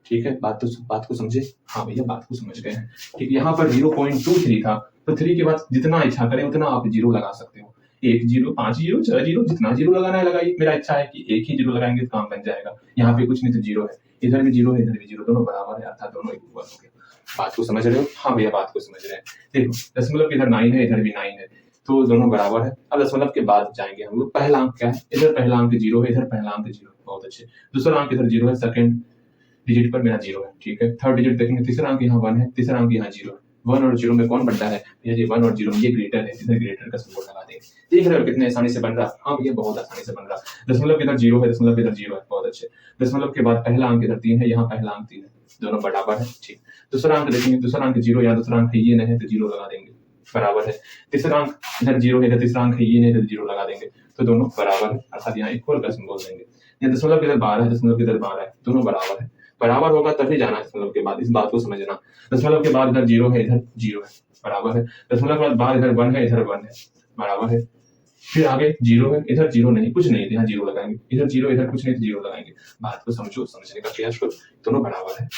ठीक है, बात को समझे? हाँ भैया बात को समझ गए हैं। ठीक, यहाँ पर 0.23 था, तो 3 के बाद जितना इच्छा करें उतना आप 0 लगा सकते हो। 1 0, 5 0, 6 0, जितना 0 लगाना है लगाइए। मेरा इच्छा है कि एक ही 0 लगाएंगे तो काम बन जाएगा। यहाँ पे कुछ नहीं तो 0 है, इधर भी 0 है, इधर भी 0, दोनों बराबर है, अर्थात दोनों इक्वल हो गए। बात को समझ रहे हो? हाँ भैया बात को समझ रहे हैं। देखो दशमलव इधर 9 है, इधर भी 9 है, तो दोनों बराबर है। अब दशमलव के बाद जाएंगे हम लोग। पहला अंक क्या है? इधर पहला अंक 0 है, इधर पहला अंक 0 है, बहुत अच्छे। दूसरा अंक इधर 0 है, सेकंड डिजिट पर मेरा 0 है। ठीक है, थर्ड डिजिट देखेंगे, तीसरा अंक यहाँ 1 है, तीसरा अंक यहाँ 0 है। 1 और 0 में कौन बनता है भैया जी? 1 और 0 ये ग्रेटर है, इधर ग्रेटर का सिंबल लगा देंगे। देख रहे हो कितने आसानी से बन रहा है? हाँ भैया बहुत आसानी से बन रहा है। दशमलव इधर 0 है, दशमलव इधर 0 है, बहुत अच्छे। दशमलव के बाद पहला अंक इधर 3 है, यहाँ पहला अंक 3 है, दोनों बराबर है। ठीक, दूसरा अंक देखेंगे, दूसरा अंक 0, यहाँ दूसरा अंक है ये नहीं है तो 0 लगा देंगे, बराबर है। तीसरा अंक इधर 0 है, इधर तीसरा अंक है ये नहीं है तो 0 लगा देंगे, तो दोनों बराबर है, अर्थात यहाँ इक्वल का सिंबल देंगे। यहाँ दशमलव इधर 12 है, दशमलव इधर 12 है, दोनों बराबर है। बराबर होगा तभी जाना है दशमलव के बाद, इस बात को समझना। दशमलव के बाद इधर 0 है, इधर 0 है, बराबर है। दशमलव के बाद इधर 1 है, इधर 1 है, बराबर है। फिर आगे 0 है, इधर 0 नहीं, कुछ नहीं है, यहाँ 0 लगाएंगे, इधर 0, इधर कुछ नहीं तो 0 लगाएंगे। बात को समझो, समझने का प्रयास करो, दोनों बराबर है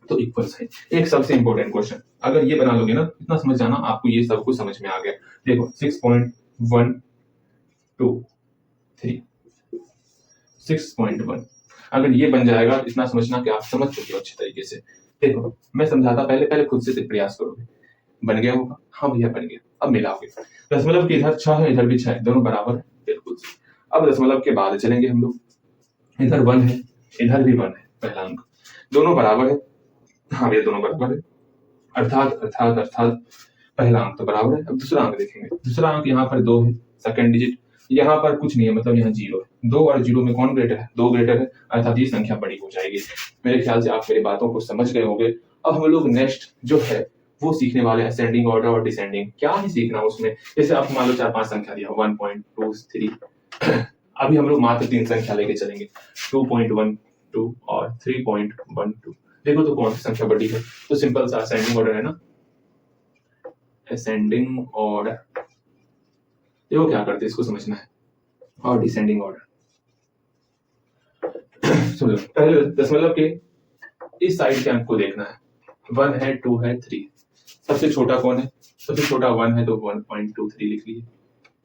तो इक्वल है। एक सबसे इंपॉर्टेंट क्वेश्चन, अगर ये बना लोगे ना, इतना समझ जाना आपको ये सब कुछ समझ में आ गया। देखो 6.123 6.1, अगर ये बन जाएगा इतना समझना कि आप समझ चुके हो अच्छे तरीके से। देखो मैं समझाता, पहले खुद से प्रयास करोगे। बन गया होगा? हाँ भैया बन गया। अब मिलाओगे, दशमलव के इधर 6 है, इधर भी 6 है, दोनों बराबर है, बिल्कुल। अब दशमलव के बाद चलेंगे हम लोग, इधर 1 है, इधर भी 1 है, पहला अंक, दोनों बराबर है। हाँ भैया दोनों बराबर है, अर्थात पहला अंक तो बराबर है। अब दूसरा अंक देखेंगे, दूसरा अंक यहाँ पर 2 है, सेकंड डिजिट, यहाँ पर कुछ नहीं है, मतलब यहाँ 0 है। 2 और 0 में कौन ग्रेटर है? 2 ग्रेटर है, अर्थात ये संख्या बड़ी हो जाएगी। मेरे ख्याल से आप मेरी बातों को समझ गए होंगे। अब हम लोग नेक्स्ट जो है वो सीखने वाले हैं असेंडिंग ऑर्डर और डिसेंडिंग। क्या ही सीखना उसमें, जैसे आपको मान लो 4-5 संख्या दिया 1.23 अभी हम लोग मात्र 3 संख्या लेके चलेंगे, 2.12 और 3.12। देखो तो कौन सी संख्या बड़ी है? तो सिंपल सा असेंडिंग ऑर्डर है ना, असेंडिंग ऑर्डर। देखो क्या करते हैं इसको समझना है, और डिसेंडिंग ऑर्डर। सुन लो, पहले दशमलव के इस साइड के अंक को देखना है। 1 है, 2 है, 3। सबसे छोटा कौन है? सबसे छोटा 1 है तो 1.23 लिख लीजिए।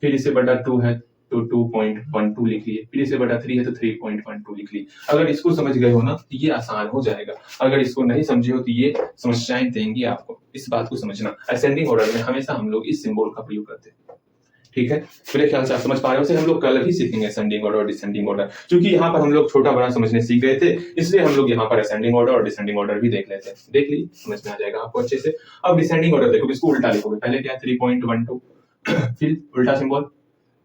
फिर इससे बड़ा 2 है तो 2.12 लिख लीजिए। फिर इससे बड़ा 3 है तो 3.12 लिख लीजिए। अगर इसको समझ गए हो ना तो ये आसान हो जाएगा। अगर इसको नहीं समझे हो तो ये समस्याएं देंगी आपको। इस बात को समझना, असेंडिंग ऑर्डर में हमेशा हम लोग इस सिंबल का प्रयोग करते हैं। ठीक है, मेरे ख्याल से आप समझ पा रहे हो। हम लोग कल ही सीखेंगे असेंडिंग ऑर्डर और डिसेंडिंग ऑर्डर, क्योंकि यहाँ पर हम लोग छोटा बड़ा समझने सीख गए थे, इसलिए हम लोग यहाँ पर असेंडिंग ऑर्डर और डिसेंडिंग ऑर्डर भी देख लेते हैं। देख लीजिए, समझ में आ जाएगा आपको अच्छे से। अब डिसेंडिंग ऑर्डर देखो, इसको उल्टा लिखोगे। पहले क्या है 3.12, फिर उल्टा सिंबल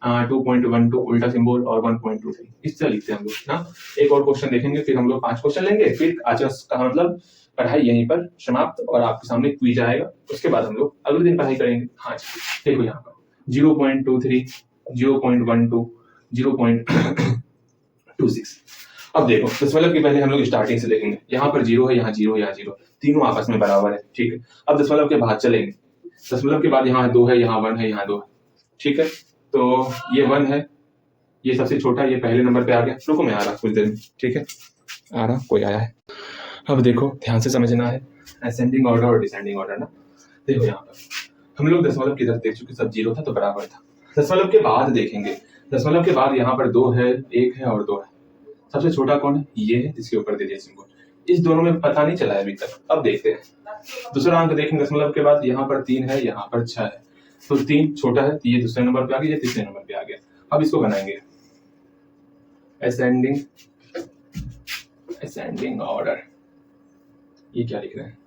2.12 उल्टा सिंबल और 1.23, इस तरह लिखते हैं हम लोग ना। एक और क्वेश्चन देखेंगे, फिर हम लोग 5 क्वेश्चन लेंगे, फिर आज का मतलब पढ़ाई यहीं पर समाप्त, और आपके सामने क्विज आएगा। उसके बाद हम लोग अगले दिन पढ़ाई करेंगे। हाँ जी, देखो यहाँ पर 0.23, 0.12, 0.26। अब देखो दशमलव के पहले हम लोग स्टार्टिंग से देखेंगे। यहाँ पर 0 है, यहाँ 0, यहाँ 0, तीनों आपस में बराबर है। ठीक है, अब दशमलव के बाद चलेंगे। दशमलव के बाद यहाँ 2 है, यहाँ 1 है, यहाँ 2 है। ठीक है, तो ये 1 है, ये सबसे छोटा, ये पहले नंबर पे आ गया। रुको मैं आ रहा कुछ देर में। ठीक है, आ रहा, कोई आया है। अब देखो ध्यान से समझना है असेंडिंग ऑर्डर और डिसेंडिंग ऑर्डर ना। देखो यहाँ पर हम लोग दशमलव की तरफ देख चुके, सब 0 था तो बराबर था। दशमलव के बाद देखेंगे, दशमलव के बाद यहाँ पर 2 है, 1 है और 2 है। सबसे छोटा कौन है? ये है, जिसके ऊपर दे दिया सिंबल। इस दोनों में पता नहीं चला है अभी तक। अब देखते हैं दूसरा अंक देखेंगे दशमलव के बाद। यहाँ पर 3 है, यहाँ पर 6 है, तो 3 छोटा है, ये दूसरे नंबर पे आ गया, ये तीसरे नंबर पे आ गया। अब इसको बनाएंगे असेंडिंग ऑर्डर। ये क्या लिख रहे हैं,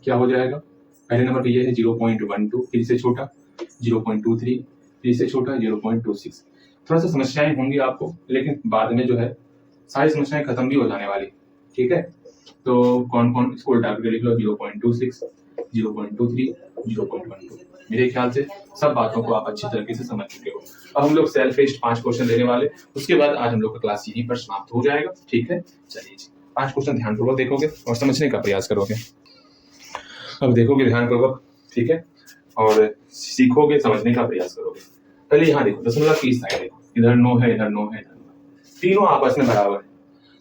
क्या हो जाएगा? पहले नंबर पे ये है 0.12, फिर से छोटा 0.23, फिर से छोटा 0.26। थोड़ा सा समस्याएं होंगी आपको, लेकिन बाद में जो है सारी समस्याएं खत्म भी हो जाने वाली। ठीक है, तो कौन कौन, इसको उल्टा करके लिख लो, 0.26, 0.23, 0.12। मेरे ख्याल से सब बातों को आप अच्छी तरीके से समझ चुके हो। अब हम लोग सेल्फ टेस्ट 5 क्वेश्चन लेने वाले, उसके बाद आज हम लोग का क्लास यहीं पर समाप्त हो जाएगा। ठीक है, चलिए जी, 5 क्वेश्चन ध्यानपूर्वक देखोगे और समझने का प्रयास करोगे। अब देखोगे ध्यानपूर्वक, ठीक है, और सीखोगे, समझने का प्रयास करोगे। पहले यहाँ देखो, दशमलव की साइड देखो, इधर 9 है, इधर 9 है, इधर 9 है, तीनों आपस में बराबर है।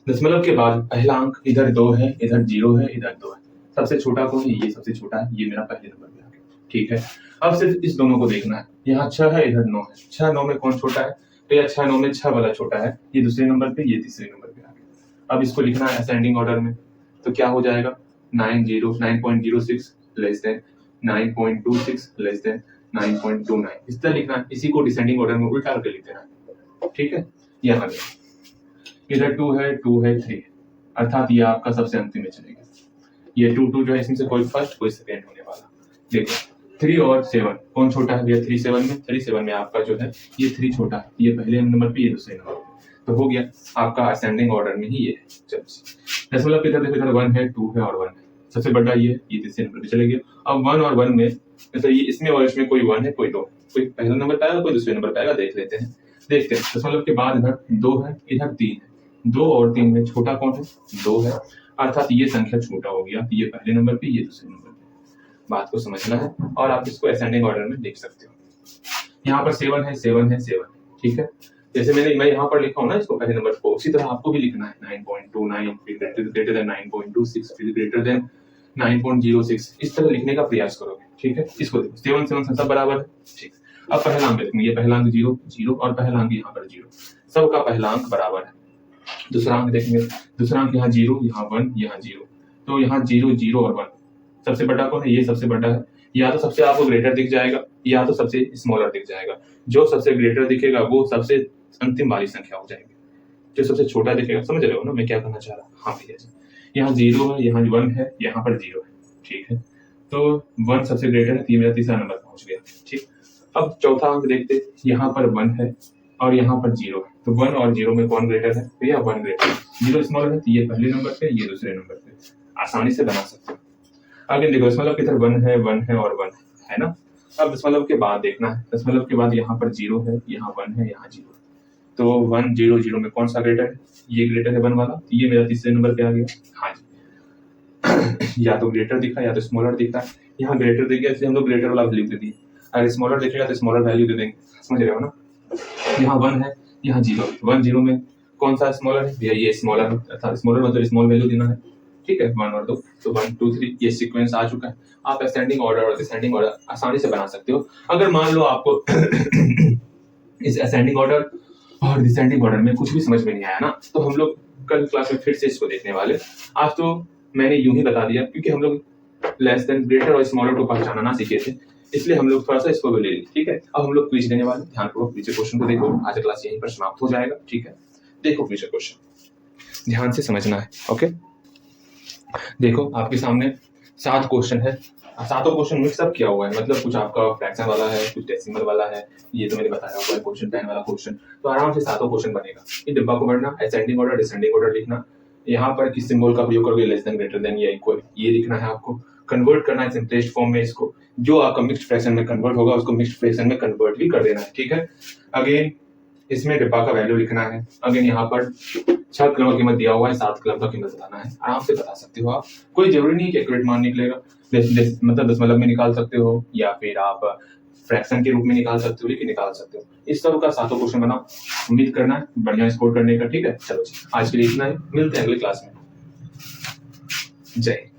दशमलव के बाद पहला अंक इधर 2 है, इधर 0 है, इधर 2 है। सबसे छोटा कौन है? ये सबसे छोटा है, ये मेरा पहले नंबर पे आ गया। ठीक है, अब सिर्फ इस दोनों को देखना है। यहाँ 6 है, इधर 9 है। 6 9 में कौन छोटा है? तो यह 6 9 में 6 वाला छोटा है, ये दूसरे नंबर पे, ये तीसरे नंबर पे आ गया। अब इसको लिखना है असेंडिंग ऑर्डर में, तो क्या हो जाएगा? 9.06 लेस देन 9.26 लेस देन 9.29, इस तरह लिखना है। इसी को डिसेंडिंग ऑर्डर में उल्टा करके लिख देना है। ठीक है, यहाँ इधर 2 है, 2 है, 3 है, अर्थात ये आपका सबसे अंतिम में चलेगा। ये 2 जो है, इसमें से कोई फर्स्ट कोई सेकेंड होने वाला। देखो 3 और 7 कौन छोटा है? 3 7 में, 3 7 में आपका जो है ये 3 छोटा है, ये पहले नंबर पे, ये दूसरे नंबर पे, तो हो गया आपका असेंडिंग ऑर्डर में ही ये है। चलो दशमलव के इधर देखो, इधर 1 है, 2 है और 1 है, सबसे बड़ा ये तीसरे नंबर पे चले गया। अब 1 और 1 में, मतलब ये इसमें और इसमें कोई 1 है, कोई 2, कोई पहला नंबर पे आएगा, कोई दूसरे नंबर पे आएगा, देख लेते हैं। देखते हैं, दशमलव के बाद इधर 2 है, इधर 3 है, 2 और 3 में छोटा कौन है? 2 है, अर्थात ये संख्या छोटा हो गया, ये पहले नंबर पे, ये दूसरे नंबर पे। बात को समझना है, और आप इसको असेंडिंग ऑर्डर में देख सकते हो। यहाँ पर 7 है, 7 है, 7, ठीक है। जैसे मैं यहाँ पर लिखा हूँ ना इसको पहले नंबर को, उसी तरह आपको भी लिखना है। 9.29 ग्रेटर देन 9.26 ग्रेटर देन 9.06, इस तरह लिखने का प्रयास करोगे। ठीक है, इसको देखो 7 7 सब बराबर है। ठीक, अब पहला अंक देखो, ये पहला अंक 0 0 और पहला अंक यहाँ पर 0, सबका पहला अंक बराबर है। दूसरा अंक देखेंगे, दूसरा अंक यहाँ 0, यहाँ 1, यहाँ 0, तो यहाँ 0 0 और 1, सबसे बड़ा कौन है? ये सबसे बड़ा है। या तो सबसे आपको ग्रेटर दिख जाएगा, या तो सबसे स्मॉलर दिख जाएगा। जो सबसे ग्रेटर दिखेगा वो सबसे अंतिम वाली संख्या हो जाएगी, जो सबसे छोटा दिखेगा। समझ रहे हो ना मैं क्या कहना चाह रहा हूँ? हाँ भैया जी, यहाँ 0 है, यहाँ 1 है, यहाँ पर 0 है। ठीक है, तो 1 सबसे ग्रेटर है, ये मेरा तीसरा नंबर पहुंच गया। ठीक, अब चौथा अंक देखते, यहाँ पर 1 है और यहाँ पर 0 है, तो 1 और 0 में कौन ग्रेटर है? भैया 1 ग्रेटर है। 0 स्मॉलर है, तो ये पहले नंबर पे, ये दूसरे नंबर पे, आसानी से बना सकते हो। आगे देखो, दशमलव के इधर 1 है, 1 है और 1 है ना। अब दशमलव के बाद देखना है, दशमलव के बाद यहाँ पर 0 है, यहाँ 1 है, यहाँ 0 है, तो 1 0 0 में कौन सा ग्रेटर है? ये ग्रेटर है 1 वाला, तो ये मेरा तीसरे नंबर पे आ गया। हाँ जी, या तो ग्रेटर दिखा या तो स्मॉलर दिखा। यहाँ ग्रेटर दिख गया, इसलिए हम लोग ग्रेटर वाला वैल्यू दे दिए। अगर स्मॉलर दिखेगा तो स्मॉलर वैल्यू दे देंगे। समझ रहे हो ना? यहाँ 1 है, यहाँ 0, 1 0 में कौन सा स्मॉलर है? भैया ये स्मॉलर, अर्थात स्मॉलर मतलब स्मॉल वैल्यू देना है। ठीक है, 1 और 2, तो 1 2 3 ये सीक्वेंस आ चुका है। आप असेंडिंग ऑर्डर और डिसेंडिंग ऑर्डर आसानी से बना सकते हो। अगर मान लो आपको इस असेंडिंग ऑर्डर और डिसेंडिंग ऑर्डर में कुछ भी समझ में नहीं आया ना, तो हम लोग कल क्लास में फिर से इसको देखने वाले। आज तो मैंने यूं ही बता दिया, क्योंकि हम लोग लेस देन, ग्रेटर और स्मॉलर को पहचानना ना सीखे थे, इसलिए हम लोग थोड़ा सा इसको ले लें। ठीक है, अब हम लोग क्विज लेने वाले, ध्यानपूर्वक नीचे क्वेश्चन को देखो। आज क्लास यहीं पर समाप्त हो जाएगा। ठीक है, देखो नीचे क्वेश्चन ध्यान से समझना है। ओके, देखो आपके सामने 7 क्वेश्चन है, 7 क्वेश्चन मिक्सअप किया हुआ है, मतलब कुछ आपका फ्रैक्शन वाला है, कुछ डेसिमल वाला है, ये तो मैंने बताया हुआ है, क्वेश्चन 10 वाला क्वेश्चन, तो आराम से 7 क्वेश्चन बनेगा। ये डिब्बा को पढ़ना, असेंडिंग ऑर्डर डिसेंडिंग ऑर्डर लिखना, यहाँ पर किस सिंबल का प्रयोग करोगे? लेस देन, ग्रेटर देन या इक्वल, ये लिखना है आपको। कन्वर्ट करना है सिंपलेस्ट फॉर्म में इसको, जो आपका मिक्स्ड फ्रैक्शन में कन्वर्ट होगा उसको मिक्स्ड फ्रैक्शन में कन्वर्ट भी कर देना है। ठीक है, अगेन इसमें डिब्बा का वैल्यू लिखना है। अगेन यहाँ पर 6 कलम का कीमत दिया हुआ है, 7 कलम का कीमत बताना है। आराम से बता सकते हो आप, कोई जरूरी नहीं कि एक्यूरेट मान निकलेगा। मतलब दशमलव में निकाल सकते हो या फिर आप फ्रैक्शन के रूप में निकाल सकते हो, लेकिन निकाल सकते हो। इस सब का 7 क्वेश्चन बनाओ, उम्मीद करना है बढ़िया स्कोर करने का। ठीक है, चलो आज के लिए इतना ही, मिलते हैं अगली क्लास में। जय।